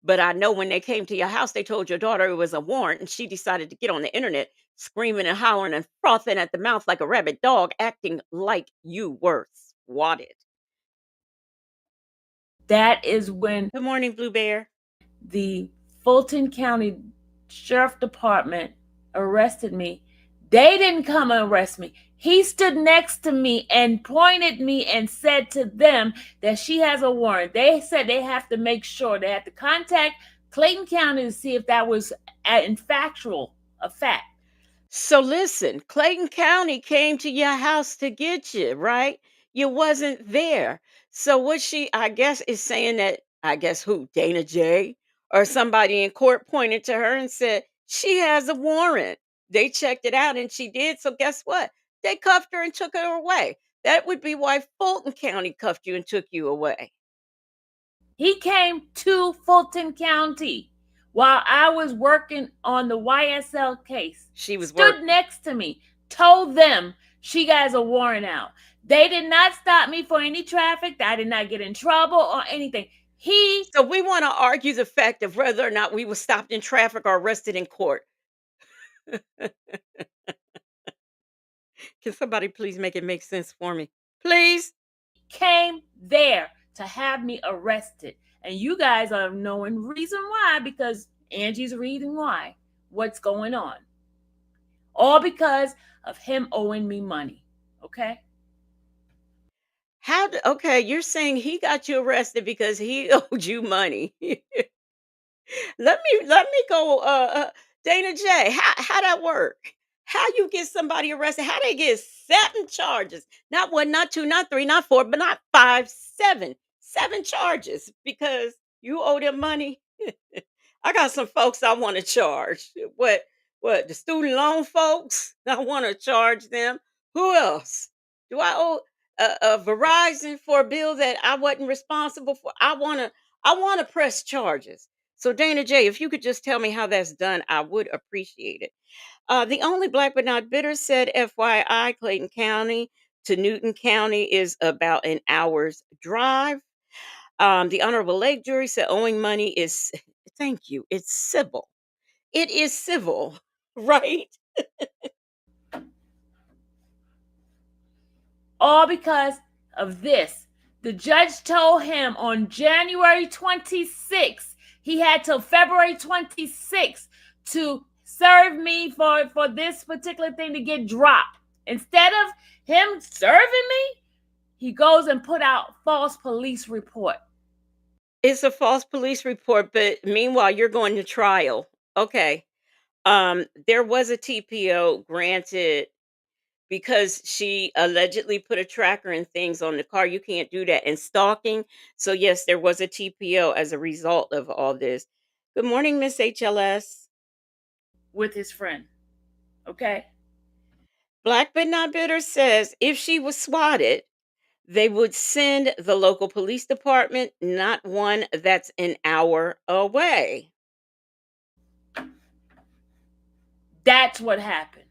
but I know when they came to your house, they told your daughter it was a warrant, and she decided to get on the internet screaming and hollering and frothing at the mouth like a rabid dog, acting like you were swatted. That is when Good morning, Blue Bear. The Fulton County Sheriff Department arrested me. They didn't come and arrest me. He stood next to me and pointed me and said to them that she has a warrant. They said they have to make sure, they have to contact Clayton County to see if that was in factual a fact. So listen, Clayton County came to your house to get you, right? You wasn't there. So what she, I guess, is saying that, I guess who, Dana J or somebody in court pointed to her and said, she has a warrant. They checked it out and she did. So guess what? They cuffed her and took her away. That would be why Fulton County cuffed you and took you away. He came to Fulton County while I was working on the YSL case. She was stood next to me, told them she has a warrant out. They did not stop me for any traffic. I did not get in trouble or anything. So we want to argue the fact of whether or not we were stopped in traffic or arrested in court. Can somebody please make it make sense for me? Please? Came there to have me arrested. And you guys are knowing reason why, because Angie's reading why. What's going on. All because of him owing me money. Okay? Okay, you're saying he got you arrested because he owed you money. Let me go, Dana J. How that work? How you get somebody arrested? How they get 7 charges? Not 1, not 2, not 3, not 4, but not 5, 7. 7 charges because you owe them money. I got some folks I want to charge. What? The student loan folks? I want to charge them. Who else? Do I owe Verizon for a bill that I wasn't responsible for? I want to press charges. So Dana J, if you could just tell me how that's done, I would appreciate it. The only black but not bitter said, FYI, Clayton County to Newton County is about an hour's drive. The Honorable Lake jury said owing money is, thank you, it's civil. It is civil, right? All because of this. The judge told him on January 26th, he had till February 26th to serve me for this particular thing to get dropped. Instead of him serving me, he goes and put out false police report. It's a false police report, but meanwhile, you're going to trial. Okay. There was a TPO granted because she allegedly put a tracker and things on the car. You can't do that. And stalking. So yes, there was a TPO as a result of all this. Good morning, Miss HLS. With his friend. Okay. Black but not bitter says if she was swatted, they would send the local police department, not one that's an hour away. That's what happened.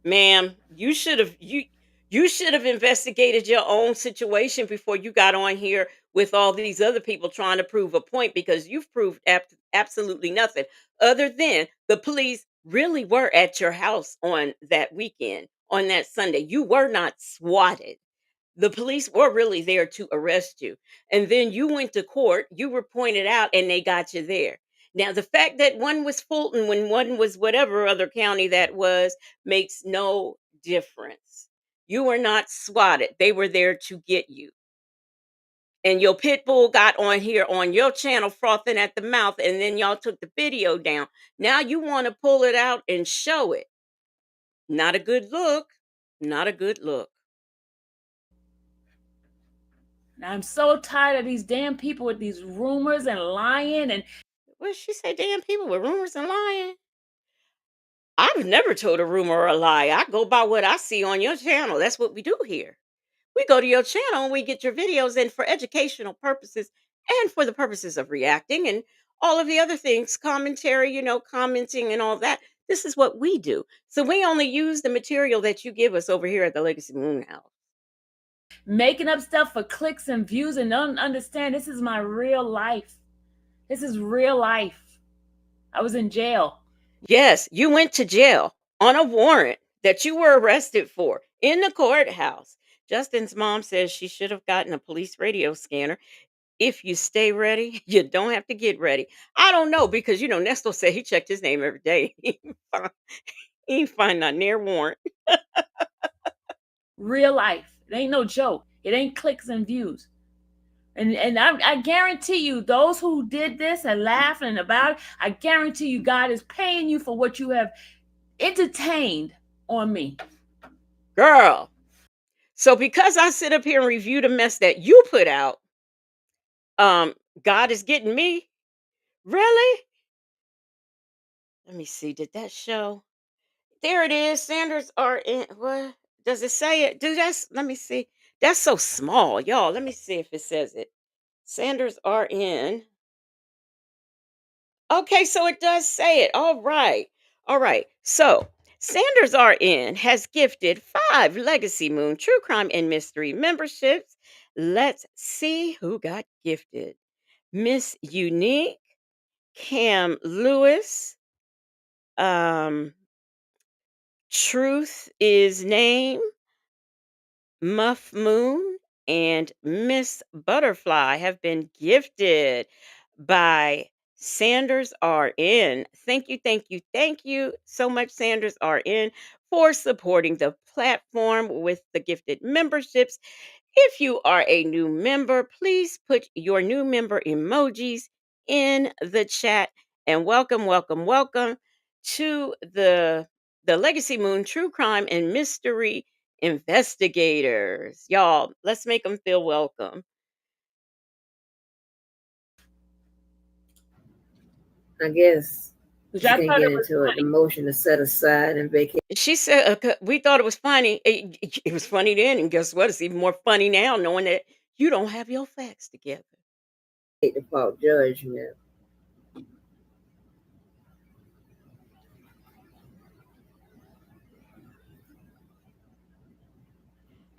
Ma'am, you should have investigated your own situation before you got on here with all these other people trying to prove a point, because you've proved absolutely nothing other than the police really were at your house on that weekend, on that Sunday. You were not swatted. The police were really there to arrest you. And then you went to court, you were pointed out, and they got you there. Now, the fact that one was Fulton when one was whatever other county that was makes no difference. You were not swatted. They were there to get you. and your pit bull got on here on your channel frothing at the mouth, and then y'all took the video down. Now you want to pull it out and show it. Not a good look. Not a good look. I'm so tired of these damn people with these rumors and lying and What did she say? Damn people with rumors and lying. I've never told a rumor or a lie. I go by what I see on your channel. That's what we do here. We go to your channel and we get your videos in for educational purposes and for the purposes of reacting and all of the other things, commentary, commenting and all that. This is what we do. So we only use the material that you give us over here at the Legacy Moon House. making up stuff for clicks and views and don't understand this is my real life. This is real life. I was in jail. Yes, you went to jail on a warrant that you were arrested for in the courthouse. Justin's mom says she should have gotten a police radio scanner. If you stay ready, you don't have to get ready. I don't know because Nestor said he checked his name every day. He ain't find not near warrant. Real life. It ain't no joke. It ain't clicks and views. And I guarantee you, those who did this and laughing about it, I guarantee you God is paying you for what you have entertained on me. Girl. So because I sit up here and review the mess that you put out, God is getting me? Really? Let me see. Did that show? There it is. Sanders are in. What does it say? It do that's. Let me see. That's so small, y'all. Let me see if it says it. Sanders are in. Okay, so it does say it. All right. All right. So Sanders RN has gifted 5 Legacy Moon True Crime and Mystery memberships. Let's see who got gifted. Miss Unique, Cam Lewis, Truth is Name, Muff Moon, and Miss Butterfly have been gifted by Sanders RN. Thank you, thank you, thank you so much, Sanders RN, for supporting the platform with the gifted memberships. If you are a new member, please put your new member emojis in the chat and welcome, welcome, welcome to the Legacy Moon True Crime and Mystery Investigators. Y'all, let's make them feel welcome. I guess Which she I can't thought get it was into an funny. emotion to set aside and vacate She said, we thought it was funny. It was funny then, and guess what? It's even more funny now knowing that you don't have your facts together. default judgment.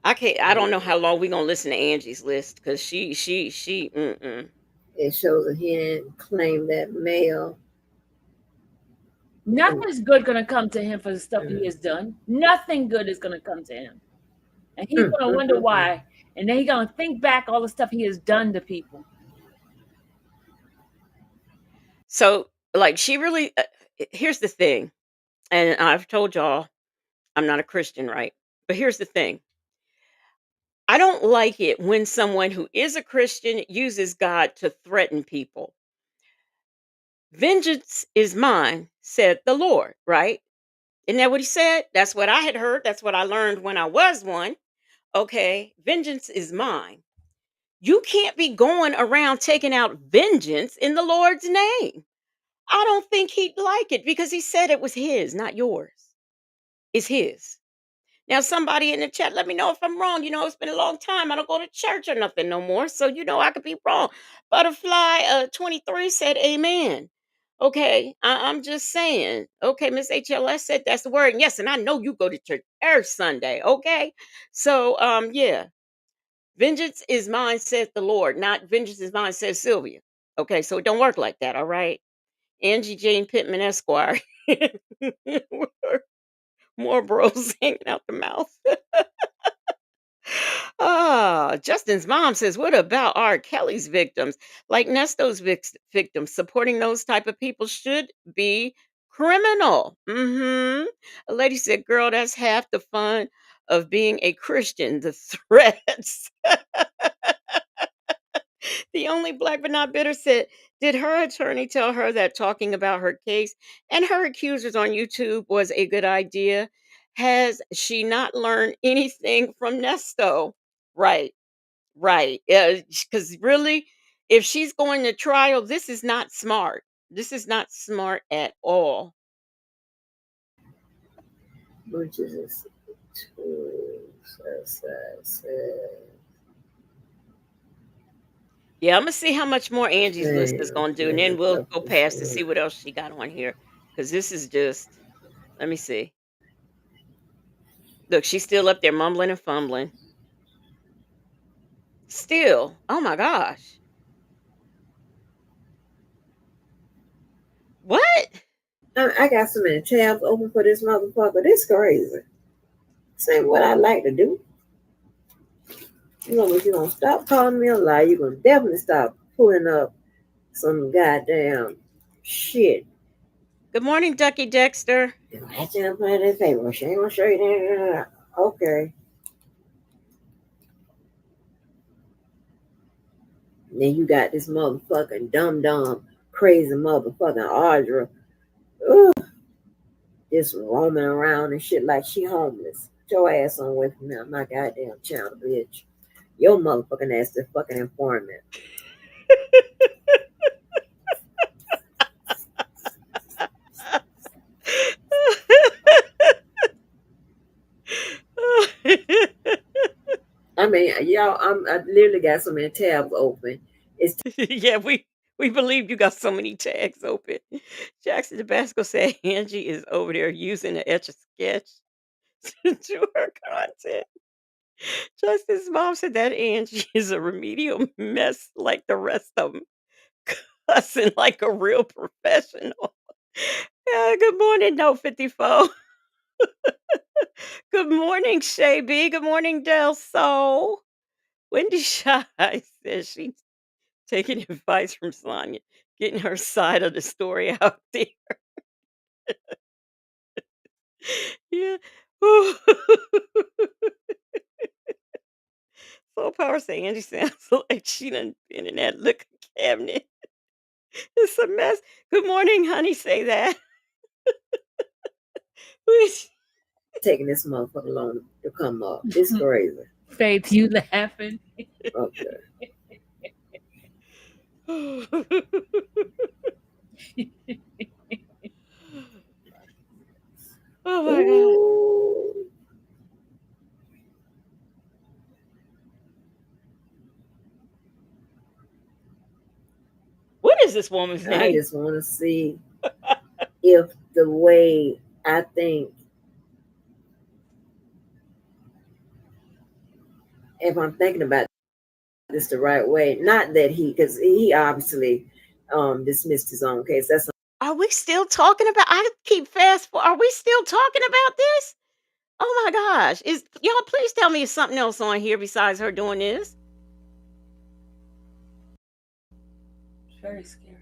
I don't know how long we're gonna listen to Angie's list because she It shows that he didn't claim that mail. Nothing's good gonna come to him for the stuff he has done. Nothing good is gonna come to him. And he's gonna wonder why. And then he's gonna think back all the stuff he has done to people. So like she really here's the thing, and I've told y'all I'm not a Christian, right? But here's the thing. I don't like it when someone who is a Christian uses God to threaten people. Vengeance is mine, said the Lord, right? Isn't that what he said? That's what I had heard. That's what I learned when I was one. Okay, vengeance is mine. You can't be going around taking out vengeance in the Lord's name. I don't think he'd like it because he said it was his, not yours. It's his. Now, somebody in the chat, let me know if I'm wrong. It's been a long time. I don't go to church or nothing no more. So, I could be wrong. Butterfly 23 said amen. Okay, I'm just saying. Okay, Miss HLS said that's the word. And yes, and I know you go to church every Sunday. Okay, so yeah, vengeance is mine, says the Lord. Not vengeance is mine, says Sylvia. Okay, so it don't work like that. All right, Angie Jane Pittman Esquire. More bros hanging out the mouth. Justin's mom says, what about R. Kelly's victims? Like Nesto's victims, supporting those type of people should be criminal. A lady said, girl, that's half the fun of being a Christian, the threats. The only black but not bitter said, did her attorney tell her that talking about her case and her accusers on YouTube was a good idea? Has she not learned anything from Nesto? Right, right. Because really, if she's going to trial, this is not smart. This is not smart at all. Which is Yeah, I'm gonna see how much more Angie's list is gonna do, and then we'll go past to see what else she got on here. Because this is just, let me see. Look, she's still up there mumbling and fumbling. Still, oh my gosh, what? I got so many tabs open for this motherfucker. This crazy. This ain't what I like to do. You know, if you don't stop calling me a lie, you're gonna definitely stop pulling up some goddamn shit. Good morning, Ducky Dexter. I can't play that paper. She ain't gonna show you that. Okay. Then you got this motherfucking dumb, crazy motherfucking Audra. Ugh, just roaming around and shit like she homeless. Get your ass on away from me. I'm my goddamn child, bitch. Your motherfucking ass is fucking informant. I mean, y'all, I literally got so many tabs open. It's Yeah, we believe you got so many tags open. Jackson Tabasco said Angie is over there using the etch a sketch to do her content. Justin's mom said that Angie is a remedial mess like the rest of them, cussing like a real professional. Yeah, good morning, No 54. Good morning, Shay B. Good morning, Del Sol. Wendy Shy says she's taking advice from Sonya, getting her side of the story out there. Yeah. Soul Power say Angie sounds like she done been in that liquor cabinet. It's a mess. Good morning, honey. Say that. taking this motherfucker long to come up. It's crazy. Faith, you laughing? Okay. Oh my god. What is this woman's name? I just want to see if the way I think, if I'm thinking about this the right way. Not that because he obviously dismissed his own case. That's Are we still talking about? I keep fast forward. Are we still talking about this? Oh my gosh. Is y'all please tell me something else on here besides her doing this? Very scary.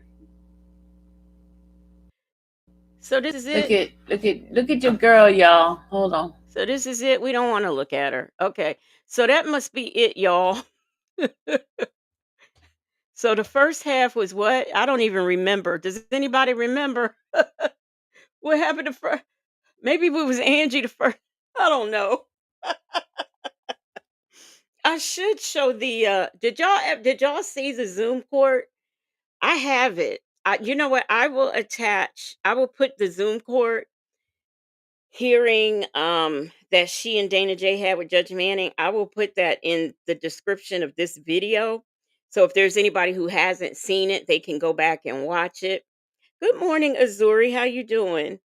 So this is it. Look at your girl, y'all. Hold on. So this is it. We don't want to look at her. Okay. So that must be it, y'all. So the first half was what? I don't even remember. Does anybody remember? What happened to first? Maybe it was Angie the first. I don't know. I should show the did y'all see the Zoom court? I have it. You know what? I will put the Zoom court hearing that she and Dana J had with Judge Manning. I will put that in the description of this video. So if there's anybody who hasn't seen it, they can go back and watch it. Good morning, Azuri. How you doing?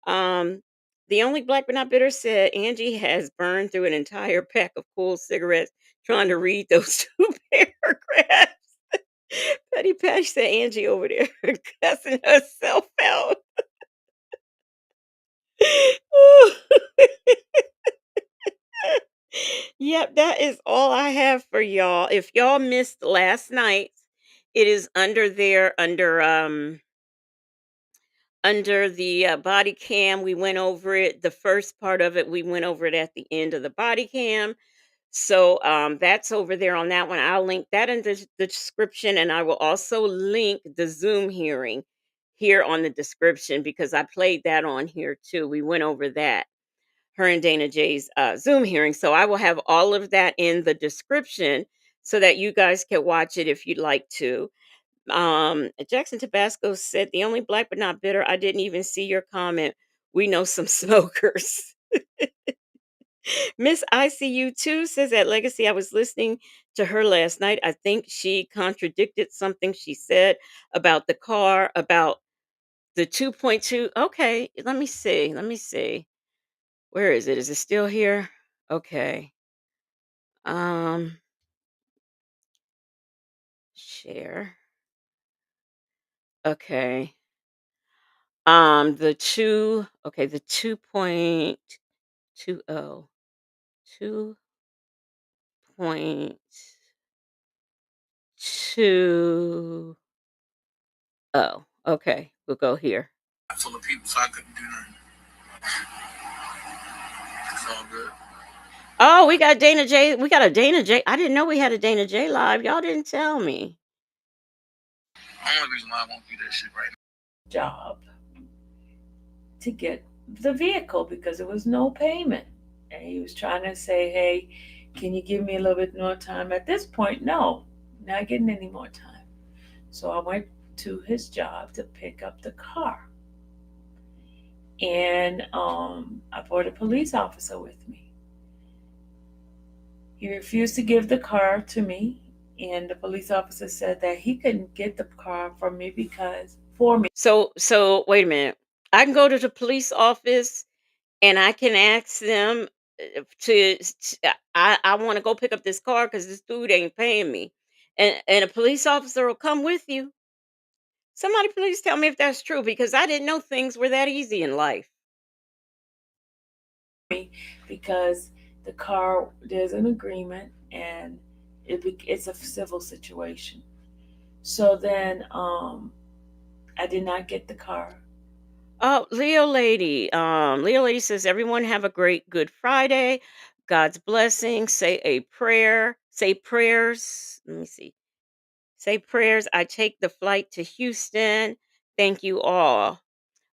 Um, the only black but not bitter said Angie has burned through an entire pack of cool cigarettes trying to read those two paragraphs. Petty Patch said Angie over there cussing herself out. Yep, that is all I have for y'all. If y'all missed last night, it is under there under the body cam. We went over it. The first part of it, we went over it at the end of the body cam. So that's over there on that one. I'll link that in the description, and I will also link the Zoom hearing here on the description because I played that on here too. We went over that, her and Dana J's Zoom hearing. So I will have all of that in the description so that you guys can watch it if you'd like to. Jackson Tabasco said, the only black but not bitter. I didn't even see your comment. We know some smokers. Miss ICU2 says at Legacy, I was listening to her last night. I think she contradicted something she said about the car, about the 2.2. Okay, let me see. Let me see. Where is it? Is it still here? Okay. Um, share. Okay. The the 2.20. 2.20. Okay. We'll go here. Full of people, so I couldn't do nothing. It's all good. Oh, we got Dana J. We got a Dana J. I didn't know we had a Dana J live. Y'all didn't tell me. The only reason why I won't do that shit right now. Job to get the vehicle because there was no payment. And he was trying to say, hey, can you give me a little bit more time? At this point, no, not getting any more time. So I went to his job to pick up the car. And I brought a police officer with me. He refused to give the car to me. And the police officer said that he couldn't get the car from me because for me. So wait a minute. I can go to the police office and I can ask them I want to go pick up this car because this dude ain't paying me. And a police officer will come with you. Somebody please tell me if that's true because I didn't know things were that easy in life. Because the car, there's an agreement and it's a civil situation. So then I did not get the car. Oh, Leo Lady says everyone have a great Good Friday. God's blessing. Say a prayer. Say prayers. Let me see. Say prayers. I take the flight to Houston. Thank you all.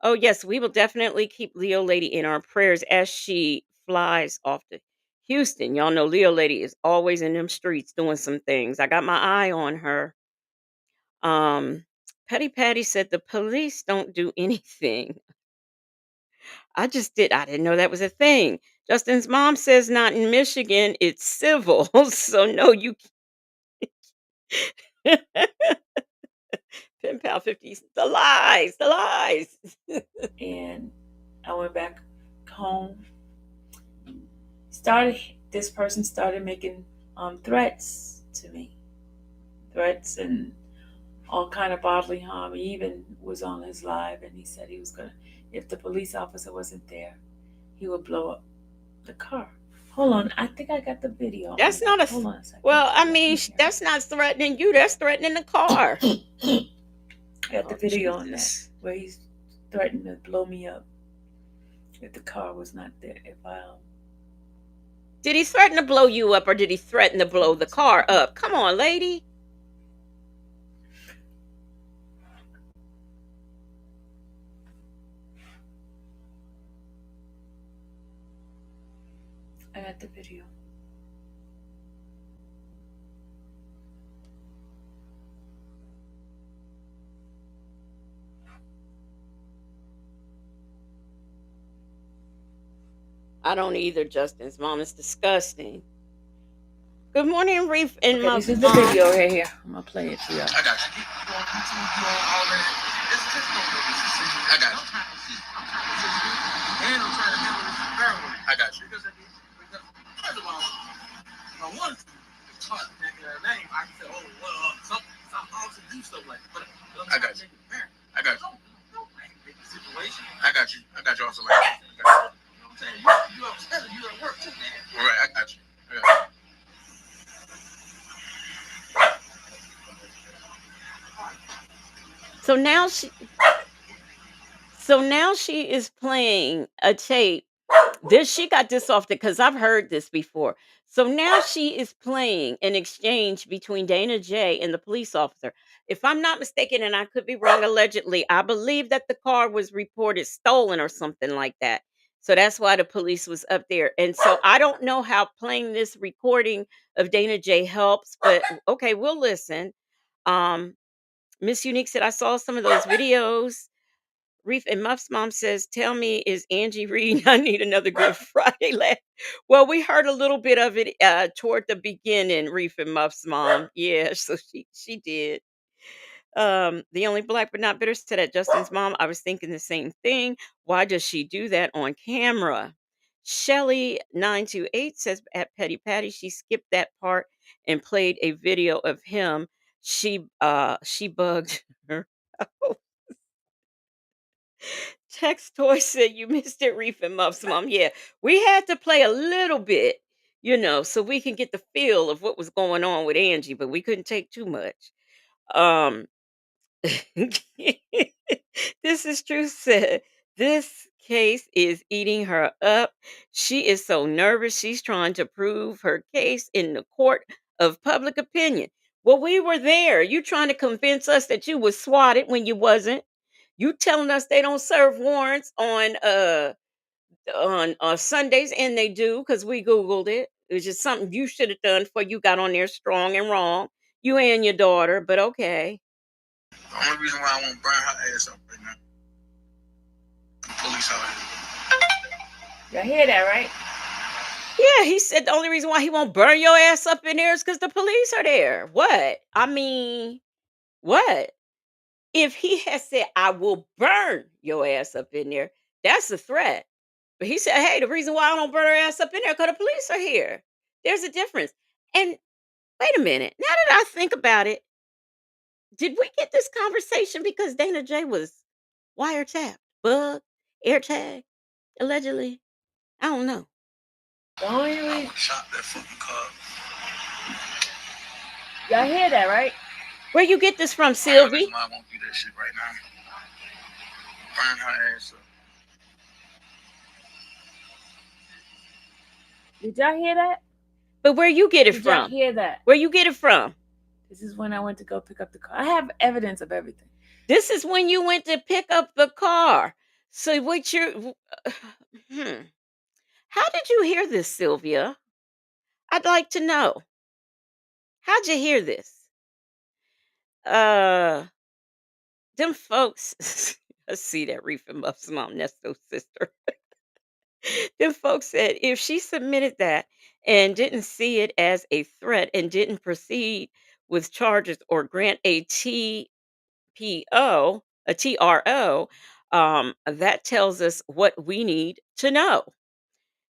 Oh, yes, we will definitely keep Leo Lady in our prayers as she flies off to Houston. Y'all know Leo Lady is always in them streets doing some things. I got my eye on her. Petty Patty said the police don't do anything. I didn't know that was a thing. Justin's mom says not in Michigan, it's civil. So no, you Pen Pal 50, the lies, the lies. And I went back home. This person started making threats to me. Threats and all kind of bodily harm. He even was on his live and he said he was gonna, if the police officer wasn't there, he would blow up the car. Hold on, I think I got the video. That's not a. Hold on a second. Well, I mean, that's not threatening you. That's threatening the car. I got the video on that where he's threatened to blow me up if the car was not there. Did he threaten to blow you up or did he threaten to blow the car up? Come on, lady. I got the video. I don't either, Justin's mom. It's disgusting. Good morning, Reef. And okay, this is the video right here. I'm gonna play it for y'all. I got you. I got you. And I'm trying to handle this environment. I got you. First of all, I wanted to talk nigga name. I can say, oh, well, some officers do stuff like that. But I got you. I got you. Situation. I got you. I got you also like that. You know what I'm saying? You upset and you at work too, man. All right, I got you. I got you. So now she is playing a tape. She got this off because I've heard this before. So now she is playing an exchange between Dana J and the police officer. If I'm not mistaken, and I could be wrong, allegedly, I believe that the car was reported stolen or something like that. So that's why the police was up there. And so I don't know how playing this recording of Dana J helps, but okay, we'll listen. Um, Miss Unique said, I saw some of those videos. Reef and Muff's mom says, "Tell me, is Angie reading? I need another Good Friday laugh." Well, we heard a little bit of it toward the beginning. Reef and Muff's mom, yeah, so she did. The only black but not bitter said at Justin's mom. I was thinking the same thing. Why does she do that on camera? Shelly 928 says at Petty Patty she skipped that part and played a video of him. She bugged her. Text Toy said you missed it, Reef and Muff's mom. Yeah, we had to play a little bit, so we can get the feel of what was going on with Angie, but we couldn't take too much. Um, this is true. Said this case is eating her up. She is so nervous. She's trying to prove her case in the court of public opinion. Well, we were there. You trying to convince us that you was swatted when you wasn't. You telling us they don't serve warrants on Sundays, and they do because we googled it. It was just something you should have done before you got on there strong and wrong. You and your daughter, but okay. The only reason why I won't burn her ass up right now. The police out here. Y'all hear that, right? Yeah, he said the only reason why he won't burn your ass up in there is because the police are there. What? I mean, what? If he had said, I will burn your ass up in there, that's a threat. But he said, hey, the reason why I don't burn her ass up in there because the police are here. There's a difference. And wait a minute. Now that I think about it, did we get this conversation because Dana J was wiretapped, bugged, air tagged, allegedly? I don't know. Don't you I would shot that fucking car. Y'all hear that, right? Where you get this from, Sylvie? I won't do that shit right now. Burn her ass up. Did y'all hear that? But where you get it Did from? y'all hear that? Where you get it from? This is when I went to go pick up the car. I have evidence of everything. This is when you went to pick up the car. So what you're How did you hear this, Sylvia? I'd like to know. How'd you hear this? Them folks I see that Reef and Muff's mom, Nesto's sister. Them folks said if she submitted that and didn't see it as a threat and didn't proceed with charges or grant a TRO, that tells us what we need to know.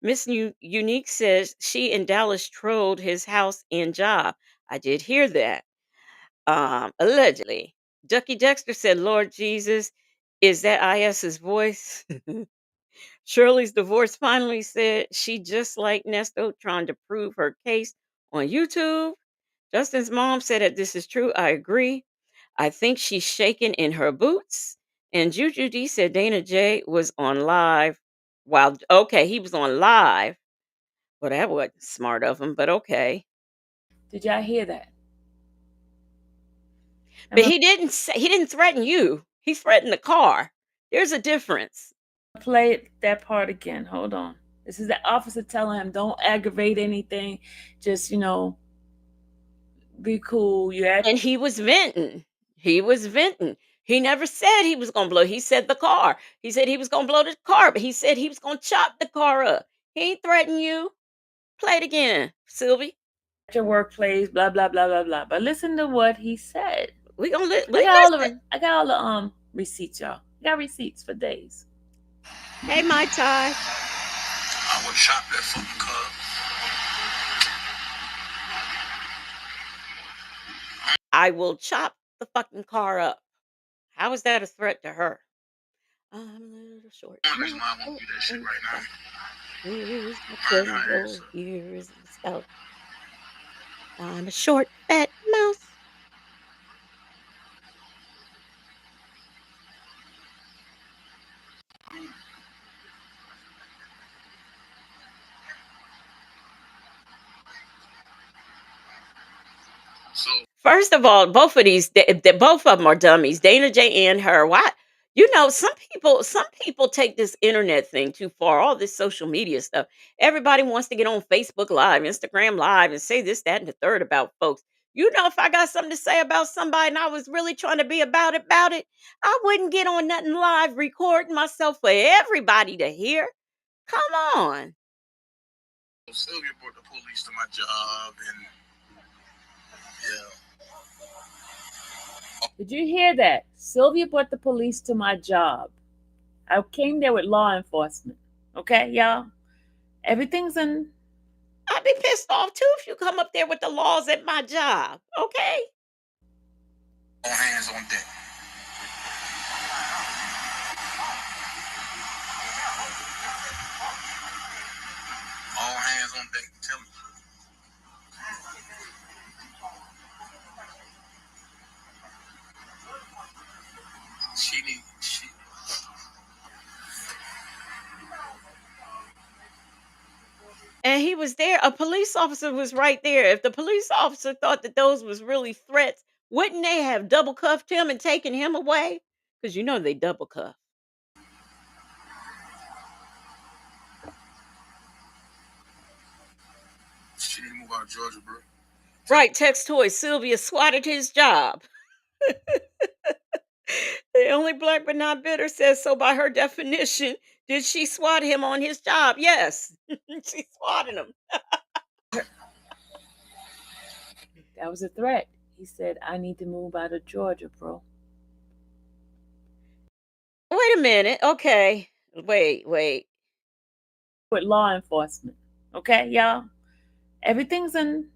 Miss Unique says she and Dallas trolled his house and job. I did hear that. Allegedly. Ducky Dexter said, Lord Jesus, is that IS's voice? Shirley's divorce finally said she just like Nesto trying to prove her case on YouTube. Justin's mom said that this is true. I agree. I think she's shaking in her boots. And Juju D said Dana J was on live. Okay, he was on live. Well, that wasn't smart of him, but okay. Did y'all hear that? But he didn't threaten you. He threatened the car. There's a difference. Play that part again. Hold on. This is the officer telling him, don't aggravate anything. Just, be cool. And he was venting. He was venting. He never said he was going to blow. He said the car. He said he was going to blow the car, but he said he was going to chop the car up. He ain't threatening you. Play it again, Sylvie. At your workplace, blah, blah, blah, blah, blah. But listen to what he said. We gonna listen. I got all the receipts, y'all. I got receipts for days. Hey, my Ty. I would shot that fucking car. I will chop the fucking car up. How is that a threat to her? I'm a little short. The only reason why I won't do that shit right now. Here's my jungle. Here's the scout. I'm a short, fat mouse. First of all, both of them are dummies. Dana J and her. Why? Some people take this internet thing too far. All this social media stuff. Everybody wants to get on Facebook Live, Instagram Live, and say this, that, and the third about folks. If I got something to say about somebody and I was really trying to be about it, I wouldn't get on nothing live recording myself for everybody to hear. Come on. Sylvia brought the police to my job, and Did you hear that? Sylvia brought the police to my job. I came there with law enforcement. Okay, y'all? Everything's in. I'd be pissed off too if you come up there with the laws at my job. Okay. all hands on deck. All hands on deck. Tell me. She And he was there. A police officer was right there. If the police officer thought that those was really threats, wouldn't they have double cuffed him and taken him away? Because they double cuff. She didn't move out of Georgia, bro. Right, text toy. Sylvia swatted his job. The only black but not bitter says so by her definition. Did she swat him on his job? Yes. She swatted him. That was a threat. He said, I need to move out of Georgia, bro. Wait a minute. Okay. Wait. With law enforcement. Okay, y'all? Everything's in.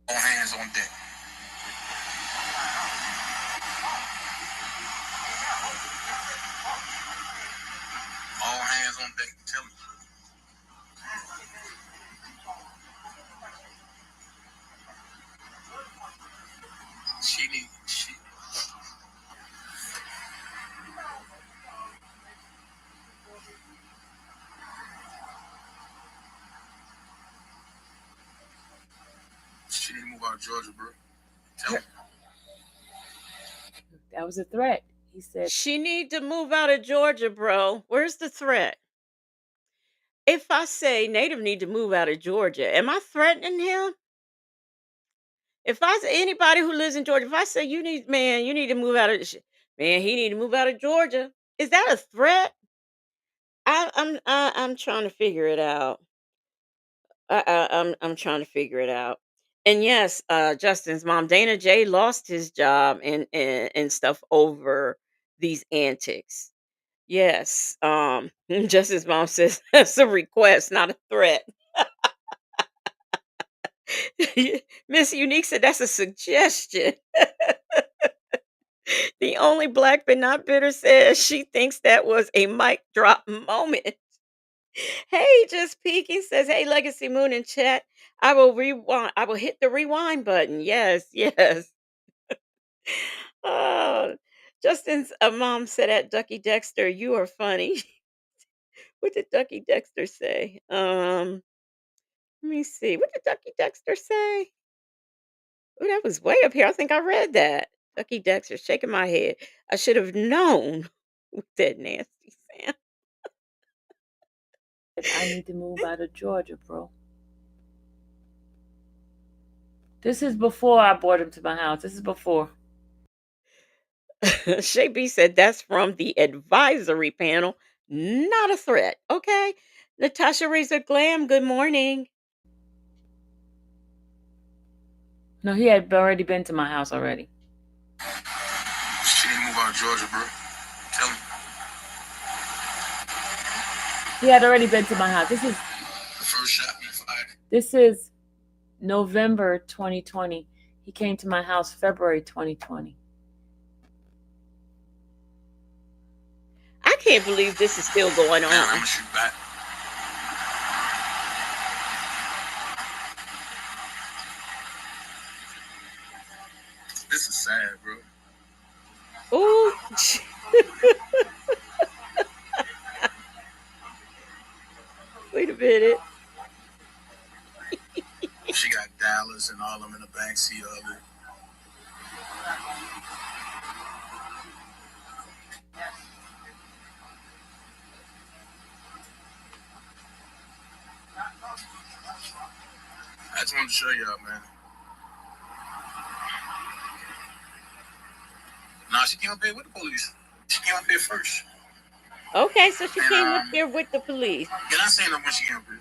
All hands on deck. All hands on deck. Tell me. She didn't move out of Georgia, bro. Tell me. That was a threat. He said she need to move out of Georgia, bro. Where's the threat? If I say Native need to move out of Georgia, am I threatening him? If I say anybody who lives in Georgia, if I say you need to move out of man, he need to move out of Georgia. Is that a threat? I'm trying to figure it out. I'm trying to figure it out. And yes, Justin's mom, Dana J, lost his job and stuff over these antics. Yes. Justin's mom says that's a request, not a threat. Miss Unique said that's a suggestion. The only black but not bitter says she thinks that was a mic drop moment. Hey, just peeking says, "Hey, Legacy Moon in chat. I will rewind. I will hit the rewind button. Yes, yes." Oh, Justin's mom said at Ducky Dexter, "You are funny." What did Ducky Dexter say? Let me see. What did Ducky Dexter say? Oh, that was way up here. I think I read that. Ducky Dexter shaking my head. I should have known with that nasty sound. I need to move out of Georgia, bro. This is before I brought him to my house. This is before. Shay B said that's from the advisory panel, not a threat. Okay. Natasha Razor Glam, good morning. No, he had already been to my house already. She didn't move out of Georgia, bro. Tell me. He had already been to my house. This is The first shot you fired. This is November 2020. He came to my house February 2020. I can't believe this is still going on. I'm gonna shoot back. This is sad, bro. Ooh. Wait a minute. She got Dallas and all of them in the back seat of it. I just wanted to show y'all, man. Nah, she came up here with the police. She came up here first. Okay, so she came up here with the police. You're not saying that when she came up here.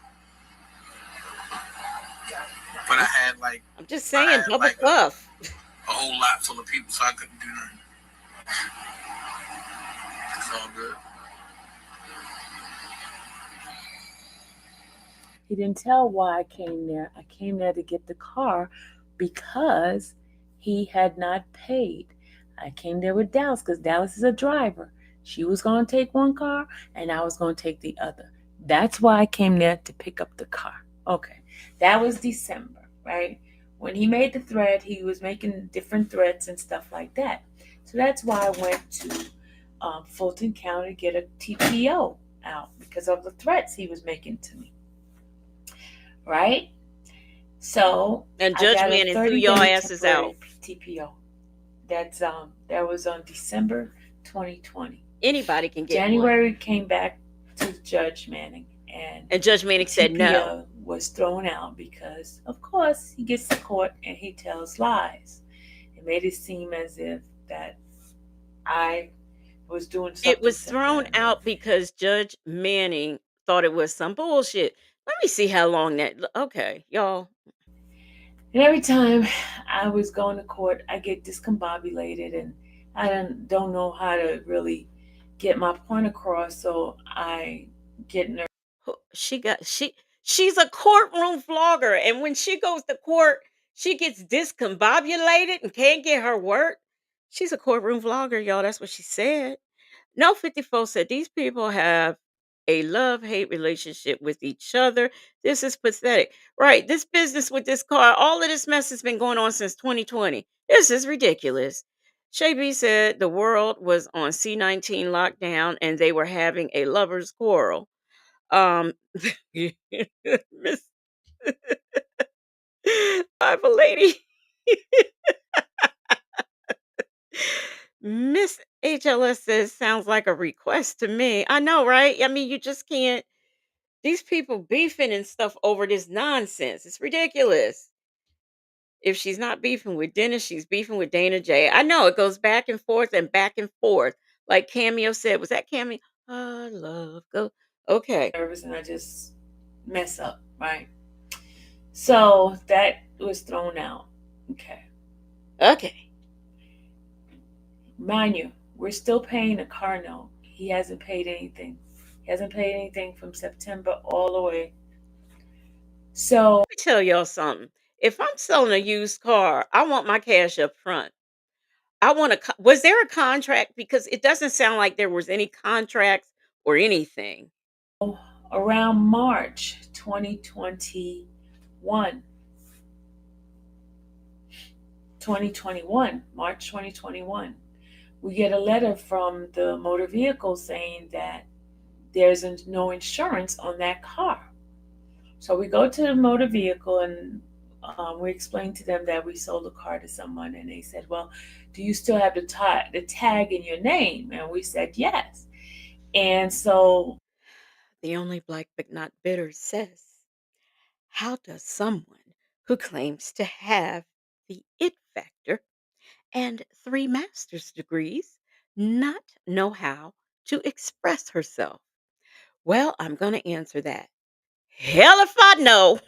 But I had like... I'm just saying, double puff. A whole lot full of people, so I couldn't do nothing. It's all good. He didn't tell why I came there. I came there to get the car because he had not paid. I came there with Dallas because Dallas is a driver. She was going to take one car and I was going to take the other. That's why I came there, to pick up the car. Okay, that was December, right? When he made the threat, he was making different threats and stuff like that. So that's why I went to Fulton County to get a TPO out because of the threats he was making to me. Right? So and Judge Manning threw your asses out. TPO. That's that was on December 2020. Anybody can get January one. Came back to Judge Manning, and Judge Manning said no. Was thrown out because, of course, he gets to court and he tells lies. It made it seem as if that I was doing something. It was thrown out because Judge Manning thought it was some bullshit. Let me see how long that... Okay, y'all. And every time I was going to court, I get discombobulated and I don't know how to really get my point across, so I get nervous. She's a courtroom vlogger, and when she goes to court, she gets discombobulated and can't get her work. She's a courtroom vlogger, y'all. That's what she said. No 54 said these people have a love-hate relationship with each other. This is pathetic. Right. This business with this car, all of this mess has been going on since 2020. This is ridiculous. Shay B said the world was on C-19 lockdown and they were having a lover's quarrel. Miss Bible lady. Miss HLS says sounds like a request to me. I know, right? I mean, you just can't. These people beefing and stuff over this nonsense. It's ridiculous. If she's not beefing with Dennis, she's beefing with Dana J. I know it goes back and forth and back and forth. Like Cameo said, was that Cameo? I love go. Okay. Nervous and I just mess up, right? So that was thrown out. Okay. Okay. Mind you, we're still paying a car note. He hasn't paid anything. He hasn't paid anything from September all the way. So let me tell y'all something. If I'm selling a used car, I want my cash up front. I want to. Was there a contract? Because it doesn't sound like there was any contracts or anything. Around March 2021, March 2021, we get a letter from the motor vehicle saying that there's no insurance on that car. So we go to the motor vehicle and we explained to them that we sold the car to someone, and they said, well, do you still have the tag in your name? And we said yes. And so the only black but not bitter says, how does someone who claims to have the it factor and 3 master's degrees not know how to express herself? Well, I'm going to answer that. Hell if I know.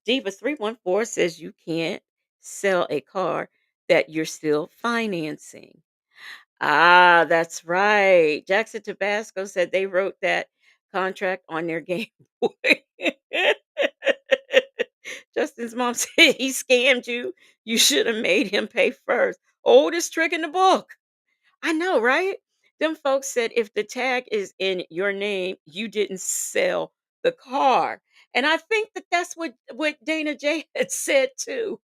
Diva314 says you can't sell a car that you're still financing. Ah, that's right. Jackson Tabasco said they wrote that contract on their Game Boy. Justin's mom said he scammed you. You should have made him pay first. Oldest trick in the book. I know, right? Them folks said if the tag is in your name, you didn't sell the car. And I think that that's what Dana J had said too.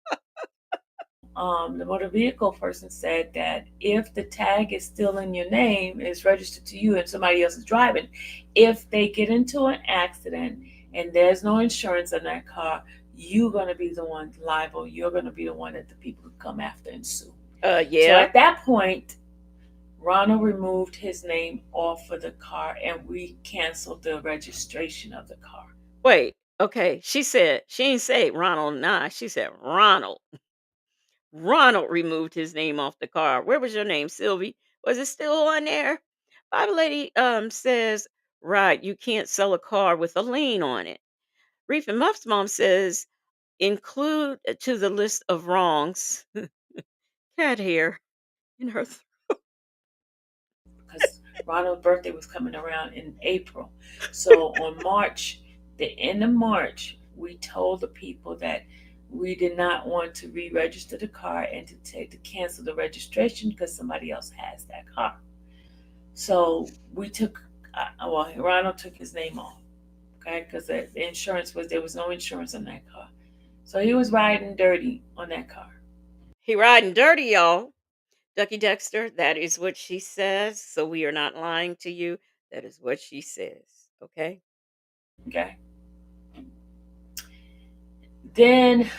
The motor vehicle person said that if the tag is still in your name, it's registered to you and somebody else is driving, if they get into an accident and there's no insurance on that car, you're going to be the one liable. You're going to be the one that the people could come after and sue. Yeah. So at that point, Ronald removed his name off of the car and we canceled the registration of the car. Wait. Okay. She ain't say Ronald. Nah. She said Ronald. Ronald removed his name off the car. Where was your name, Sylvie? Was it still on there? Bible lady says, right, you can't sell a car with a lien on it. Reef and Muff's mom says, include to the list of wrongs cat hair in her because Ronald's birthday was coming around in April. So on March, the end of March, we told the people that we did not want to re-register the car and to cancel the registration because somebody else has that car. So we took, Ronald took his name off, okay, because the insurance there was no insurance on that car. So he was riding dirty on that car. He riding dirty, y'all. Ducky Dexter, that is what she says. So we are not lying to you. That is what she says. Okay. Okay. Then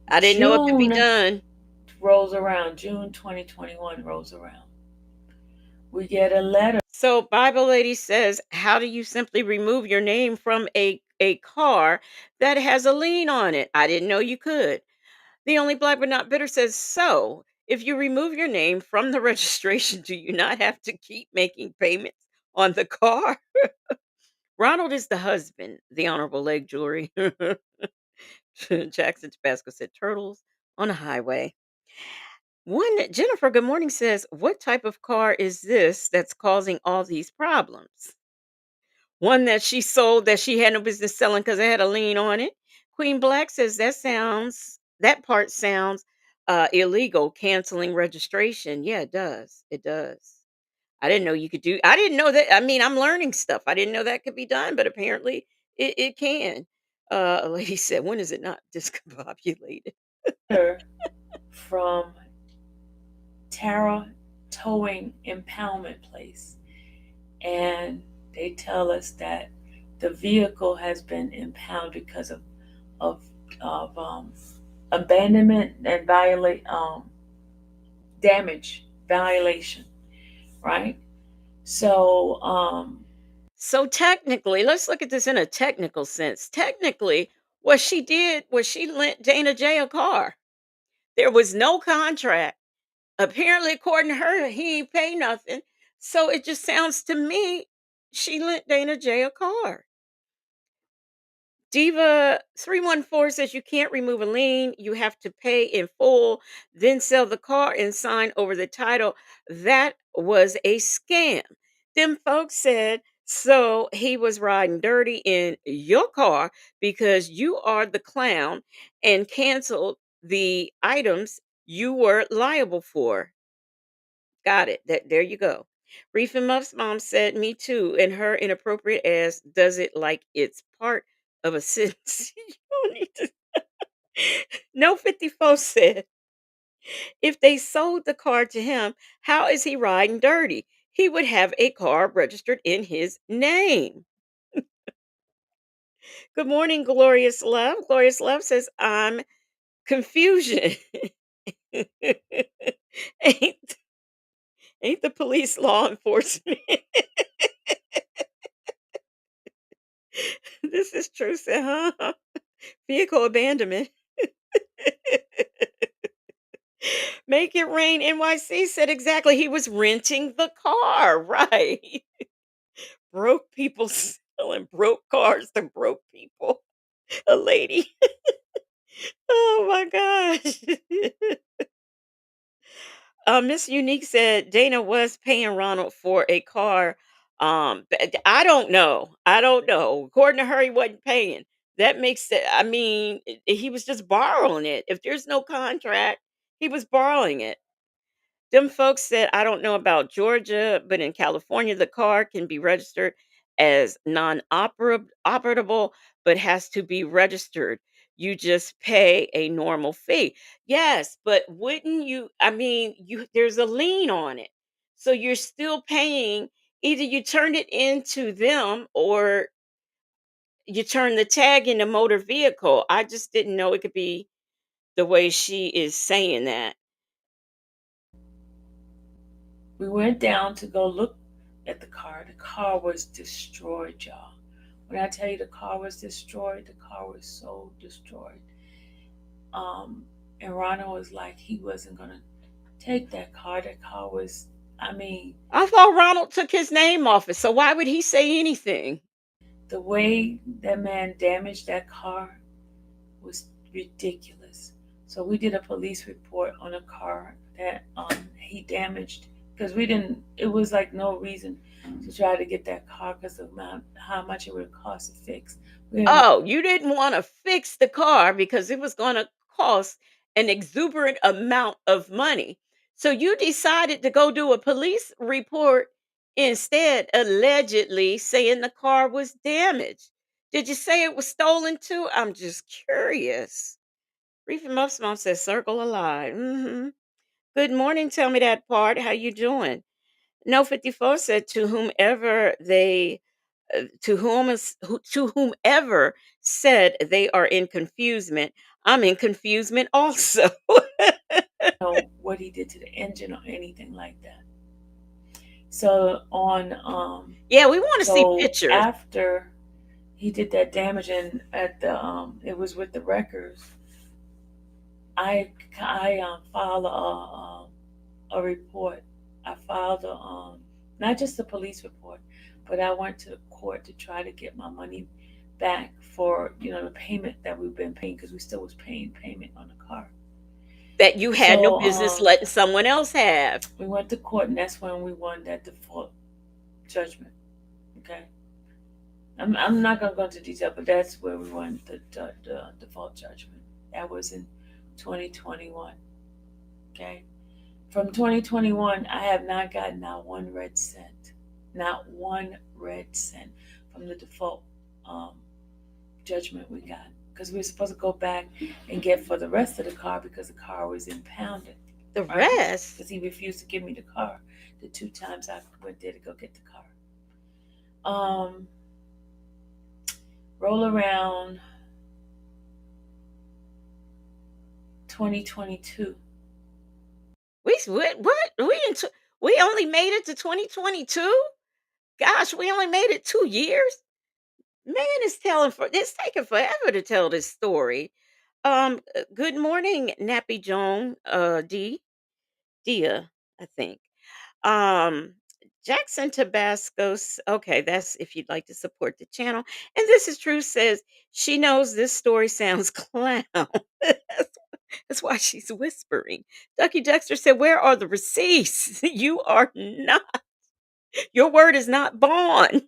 I didn't know it could be done. Rolls around. June 2021 rolls around. We get a letter. So Bible lady says, how do you simply remove your name from a car that has a lien on it? I didn't know you could. The Only Black But Not Bitter says, so if you remove your name from the registration, do you not have to keep making payments on the car? Ronald is the husband, the Honorable Leg Jewelry. Jackson Tabasco said, turtles on a highway. One Jennifer, good morning, says, what type of car is this that's causing all these problems? One that she sold that she had no business selling because it had a lien on it. Queen Black says that part sounds illegal, canceling registration. Yeah, it does. It does. I didn't know that. I mean, I'm learning stuff. I didn't know that could be done, but apparently it can. A lady said, when is it not discombobulated? From Tara Towing Impoundment Place. And they tell us that the vehicle has been impounded because of abandonment and damage violation, right? So So technically, let's look at this in a technical sense. Technically, what she did was she lent Dana J a car. There was no contract. Apparently, according to her, he ain't pay nothing. So it just sounds to me she lent Dana J a car. Diva 314 says you can't remove a lien. You have to pay in full, then sell the car and sign over the title. That was a scam. Them folks said, so he was riding dirty in your car because you are the clown and canceled the items you were liable for. Got it. There you go. Reef and Muff's mom said, me too. And her inappropriate ass does it like it's part of a sentence. You don't need to. No 54 said, if they sold the car to him, how is he riding dirty? He would have a car registered in his name. Good morning, Glorious Love. Glorious Love says, I'm confusion. ain't, ain't the police law enforcement? This is true, said, huh? Vehicle abandonment. Make it rain. NYC said exactly. He was renting the car, right? Broke people selling broke cars to broke people. A lady. Oh my gosh. Miss Unique said Dana was paying Ronald for a car. I don't know. I don't know. According to her, he wasn't paying. That makes it. I mean, he was just borrowing it. If there's no contract, he was borrowing it. Them folks said, I don't know about Georgia, but in California, the car can be registered as non-operable, but has to be registered. You just pay a normal fee. Yes, but wouldn't you? I mean, there's a lien on it. So you're still paying. Either you turn it into them or you turn the tag into motor vehicle. I just didn't know it could be the way she is saying that. We went down to go look at the car. The car was destroyed, y'all. When I tell you the car was destroyed, the car was so destroyed. And Ronald was like, he wasn't gonna take that car. That car was, I mean, I thought Ronald took his name off it, so why would he say anything? the way that man damaged that car was ridiculous. So we did a police report on a car that he damaged because we didn't. It was like no reason to try to get that car because of how much it would cost to fix. Oh, you didn't want to fix the car because it was going to cost an exuberant amount of money. So you decided to go do a police report instead, allegedly saying the car was damaged. Did you say it was stolen too? I'm just curious. Reefy Muff's mom says circle alive. Good morning. Tell me that part. How you doing? No 54 said to whomever said they are in confusement. I'm in confusement also. know what he did to the engine or anything like that. So on yeah, we want to see so pictures. after he did that damage and at the it was with the records. I filed a report. I filed not just a police report, but I went to the court to try to get my money back for the payment that we've been paying because we still was paying payment on the car That you had no business letting someone else have. We went to court, and that's when we won that default judgment. Okay, I'm not gonna go into detail, but that's where we won the default judgment. That was in 2021. Okay, from 2021, I have not gotten not one red cent, from the default judgment we got because we were supposed to go back and get for the rest of the car because the car was impounded. The rest? Because he refused to give me the car the 2 times I went there to go get the car. Roll around 2022. We only made it to 2022? Gosh, we only made it 2 years? Man, it's taking forever to tell this story. Good morning, Nappy Joan, Dia, I think. Um, Jackson Tabasco's okay, that's if you'd like to support the channel. And this is true says she knows this story sounds clown. That's why she's whispering. Ducky Dexter said, "Where are the receipts? You are not. Your word is not bond."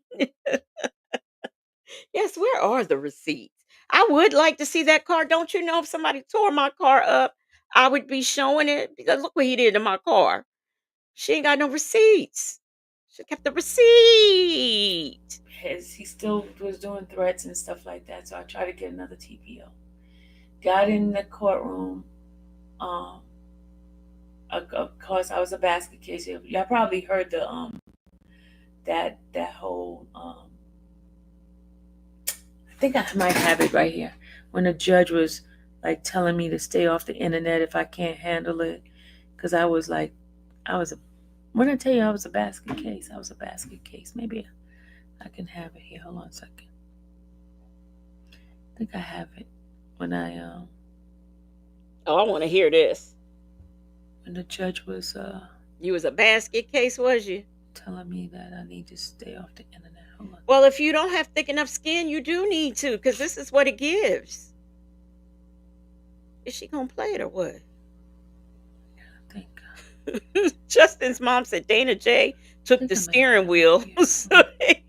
Yes, where are the receipts? I would like to see that car. Don't you know if somebody tore my car up, I would be showing it because look what he did to my car. She ain't got no receipts. She kept the receipt. He still was doing threats and stuff like that, so I tried to get another TPO. Got in the courtroom. Of course, I was a basket case. Y'all probably heard the that whole I think I might have it right here when the judge was like telling me to stay off the internet if I can't handle it because when I tell you I was a basket case, maybe I can have it here. Hold on a second. I think I have it when I Oh, I want to hear this. When the judge was You was a basket case, was you? Telling me that I need to stay off the internet. Hold on. Well, if you don't have thick enough skin, you do need to, because this is what it gives. Is she gonna play it or what? Yeah, I think. Justin's mom said Dana J took the steering wheel, so they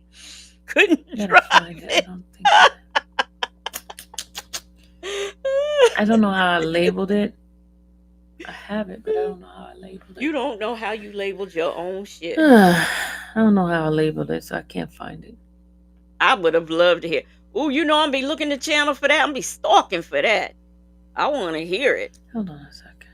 couldn't drive it. I don't know how I labeled it. I have it, but I don't know how I labeled it. You don't know how you labeled your own shit. I don't know how I labeled it, so I can't find it. I would have loved to hear. Oh, I'm be looking the channel for that. I'm be stalking for that. I want to hear it. Hold on a second.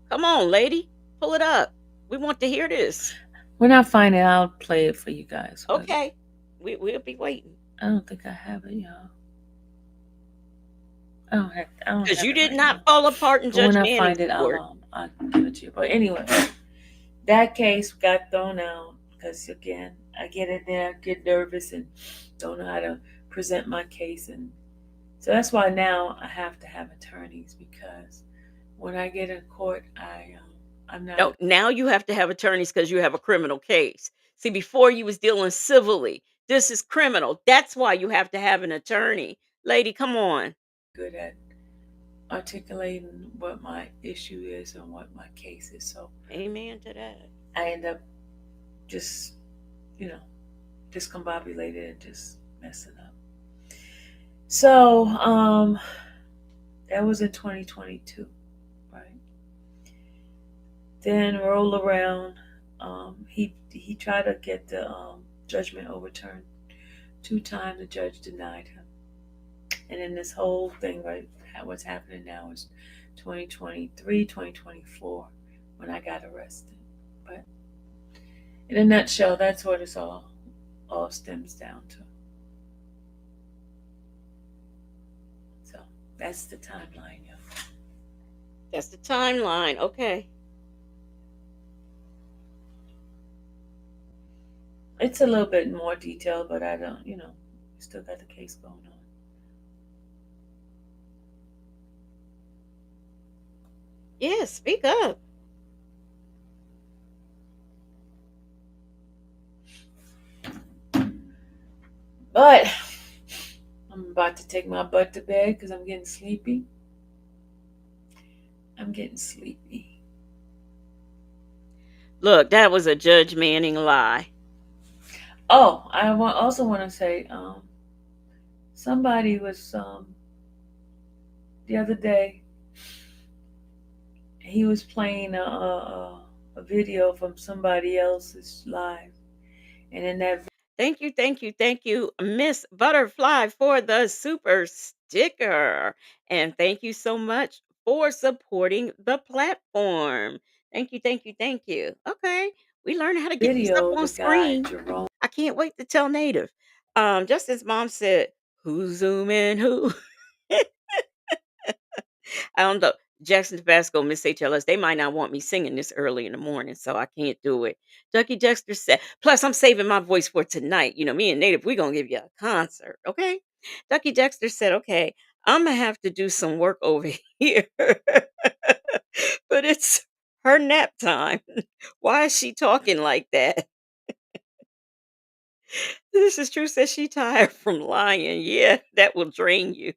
Come on, lady. Pull it up. We want to hear this. When I find it, I'll play it for you guys. Okay. We'll be waiting. I don't think I have it, y'all. I don't Because have you it did right not now. fall apart in But Judge when I Manning's find it, court. I'll give it to you. But anyway, that case got thrown out because again, I get in there, get nervous, and don't know how to present my case, and so that's why now I have to have attorneys, because when I get in court, I'm not. No, now you have to have attorneys because you have a criminal case. See, before you was dealing civilly. This is criminal. That's why you have to have an attorney. Lady, come on. Good at articulating what my issue is and what my case is. So Amen to that. I end up just, discombobulated and just messing up. So that was in 2022, right? Then roll around. He tried to get the judgment overturned 2 times. The judge denied him. And then this whole thing, right, what's happening now is 2023, 2024, when I got arrested. But in a nutshell, that's what it's all stems down to. So that's the timeline, y'all. That's the timeline. Okay. It's a little bit more detailed, but I don't, still got the case going on. Yeah, speak up. But I'm about to take my butt to bed because I'm getting sleepy. Look, that was a Judge Manning lie. Oh, I also want to say, somebody was the other day. He was playing a video from somebody else's live, and in that. Thank you, Miss Butterfly, for the super sticker, and thank you so much for supporting the platform. Thank you. Okay, we learned how to get this up Video, on the guy screen. Jerome. I can't wait to tell Native. Just as Mom said, who's zooming who? I don't know. Jackson Tabasco, Miss HLS, they might not want me singing this early in the morning, so I can't do it. Ducky Dexter said, plus I'm saving my voice for tonight. Me and Native, we're going to give you a concert, okay? Ducky Dexter said, okay, I'm going to have to do some work over here. But it's her nap time. Why is she talking like that? This is true, says she tired from lying. Yeah, that will drain you.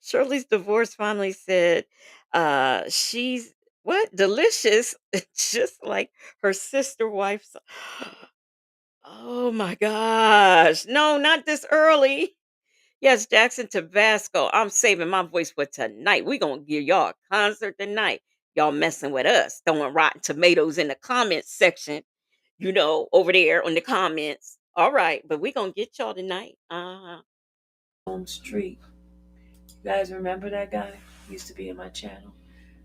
Shirley's divorce finally said, she's what? Delicious, just like her sister wife's. Oh my gosh. No, not this early. Yes, Jackson Tabasco. I'm saving my voice for tonight. We're going to give y'all a concert tonight. Y'all messing with us, throwing rotten tomatoes in the comments section, over there on the comments. All right, but we're going to get y'all tonight. Home Street. You guys remember that guy? He used to be in my channel.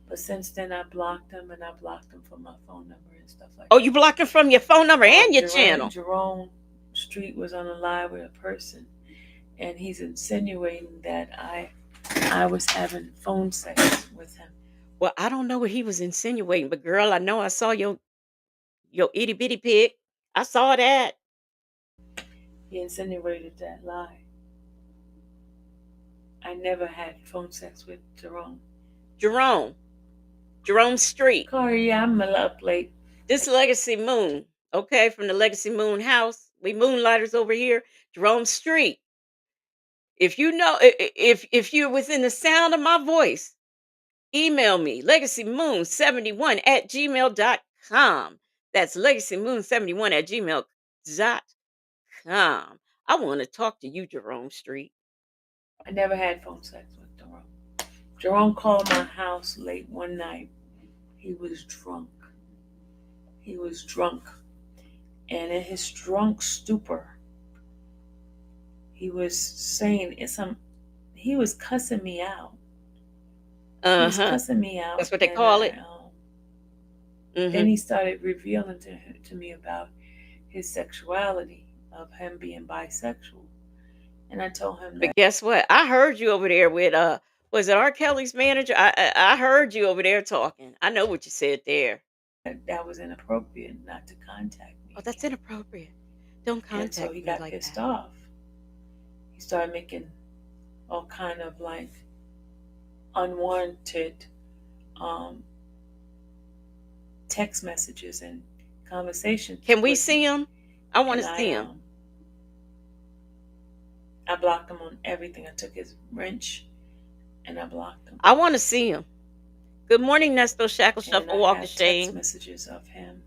But since then, I blocked him, and I blocked him from my phone number and stuff like that. Oh, you blocked him from your phone number and your channel? Jerome Street was on a live with a person, and he's insinuating that I was having phone sex with him. Well, I don't know what he was insinuating, but girl, I know I saw your itty bitty pig. I saw that. He insinuated that lie. I never had phone sex with Jerome. Jerome Street. Corey, I'm up late. This Legacy Moon, okay, from the Legacy Moon house. We moonlighters over here. Jerome Street. If you know, if you're within the sound of my voice, email me, legacymoon71@gmail.com. That's legacymoon71@gmail.com. I want to talk to you, Jerome Street. I never had phone sex with Jerome. Jerome called my house late one night. He was drunk. And in his drunk stupor, he was saying he was cussing me out. He was cussing me out. That's what they call it. Then he started revealing to me about his sexuality of him being bisexual. And I told him But that guess what? I heard you over there with was it R. Kelly's manager? I heard you over there talking. I know what you said there. that was inappropriate not to contact me. Oh, that's inappropriate. Don't And so contact he me got like pissed that. off. He started making all kind of like unwarranted text messages and conversations. Can we with see me. him? I want And to see him. I blocked him on everything. I took his wrench and I blocked him. I want to see him. Good morning, Nesto Shackle And Shuffle I Walk of have text Shame. messages of him,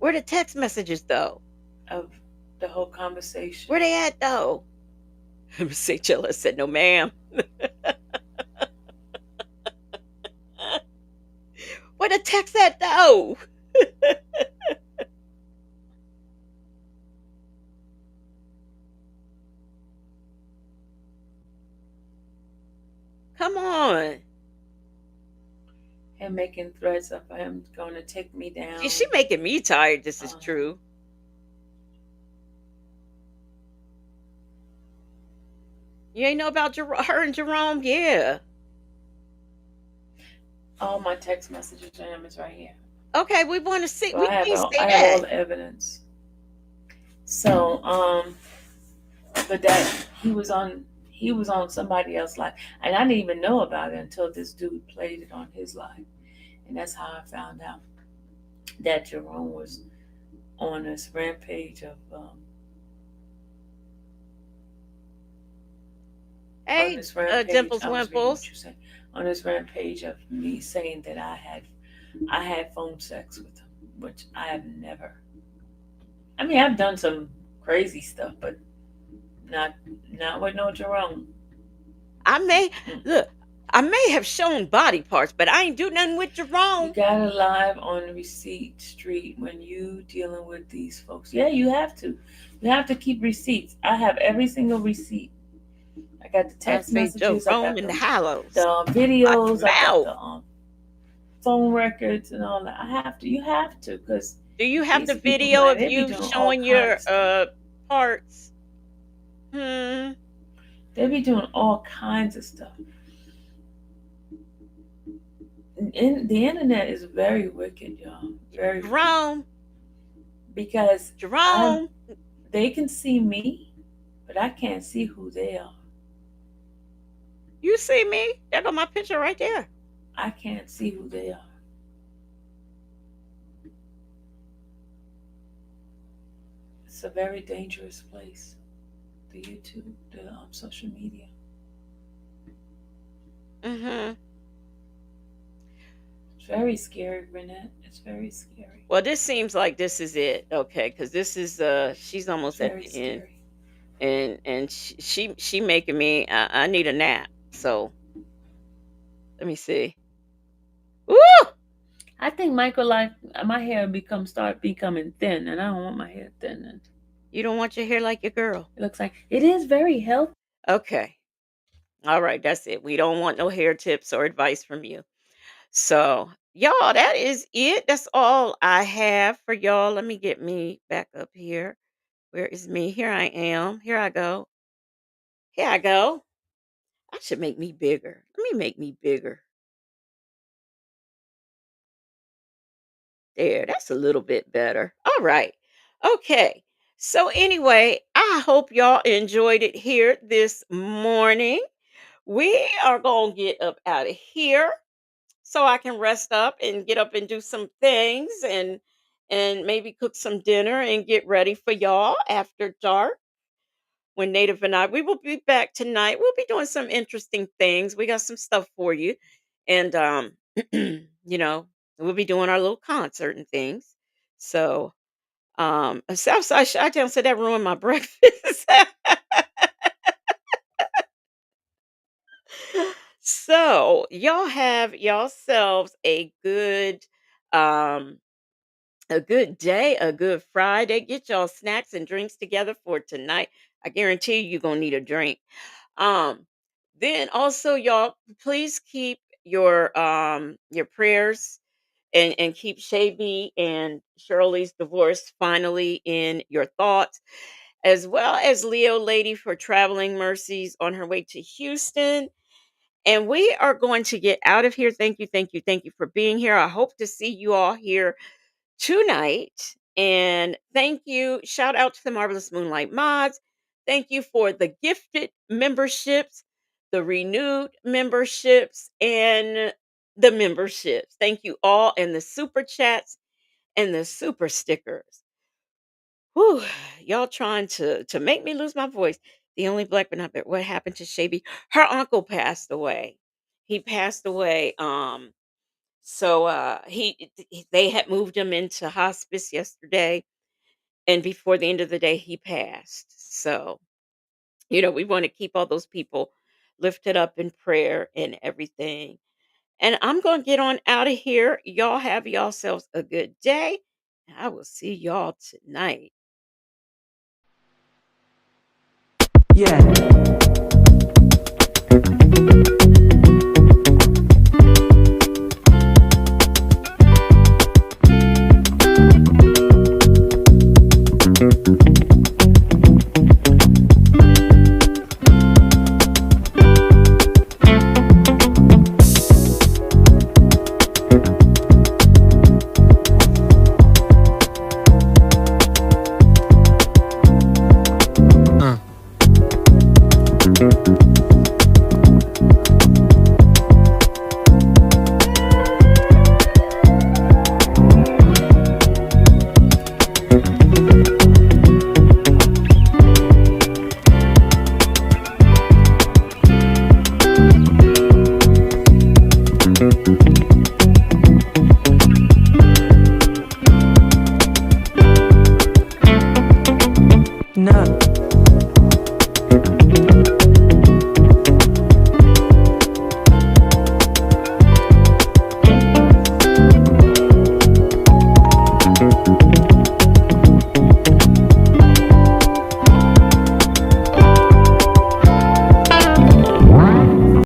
Where the text messages though? of the whole conversation. Where they at though? Say Chilla said no, ma'am. Where the text at though? Come on. And making threats of him going to take me down. She making me tired. This is true. You ain't know about her and Jerome? Yeah. All my text messages to him is right here. Okay, we want to see. So We I have can't all, see I have all that. the evidence. So but that he was on somebody else's live, and I didn't even know about it until this dude played it on his live, and that's how I found out that Jerome was on this rampage of Hey, Dimples Wimples. On this rampage of me saying that I had phone sex with him, which I have never. I mean, I've done some crazy stuff, but not with no Jerome. I may have shown body parts, but I ain't do nothing with Jerome. You got it live on Receipt Street when you dealing with these folks. Yeah, you have to. You have to keep receipts. I have every single receipt. I got the text messages. Jerome in the Hallows. The videos. I got the phone records and all that. I have to. You have to, because. Do you have the video of you showing your parts? They be doing all kinds of stuff. The internet is very wicked, y'all. Very Jerome. Because Jerome, they can see me, but I can't see who they are. You see me? There go my picture right there. I can't see who they are. It's a very dangerous place. The YouTube, the social media. Mm-hmm. It's very scary, Renette. It's very scary. Well, this seems like this is it, okay? Because this is she's almost at the end, and she making me. I need a nap. So let me see. Woo! I think Michael, like my hair start becoming thin, and I don't want my hair thin. You don't want your hair like your girl. It looks like it is very healthy. Okay. All right, that's it. We don't want no hair tips or advice from you. So, y'all, that is it. That's all I have for y'all. Let me get me back up here. Where is me? Here I am. Here I go. Here I go. I should make me bigger. Let me make me bigger. There, that's a little bit better. All right. Okay. So, anyway, I hope y'all enjoyed it here this morning. We are going to get up out of here so I can rest up and get up and do some things and maybe cook some dinner and get ready for y'all after dark. When Native and I, we will be back tonight. We'll be doing some interesting things. We got some stuff for you. And we'll be doing our little concert and things. So Southside Chi-Town said that ruined my breakfast. So y'all have yourselves um a good day, a good Friday. Get y'all snacks and drinks together for tonight. I guarantee you're gonna need a drink. Um, then also, y'all, please keep your prayers and keep Shay and Shirley's divorce finally in your thoughts, as well as Leo Lady for traveling mercies on her way to Houston. And we are going to get out of here. Thank you, thank you, thank you for being here. I hope to see you all here tonight. And thank you. Shout out to the Marvelous Moonlight Mods. Thank you for the gifted memberships, the renewed memberships, and the memberships. Thank you all, and the super chats and the super stickers. Whew, y'all trying to make me lose my voice. The only black but not bit. What happened to Shabby? Her uncle passed away. He passed away. They had moved him into hospice yesterday, and before the end of the day, he passed. So, we want to keep all those people lifted up in prayer and everything. And I'm going to get on out of here. Y'all have yourselves a good day. I will see y'all tonight. Yeah.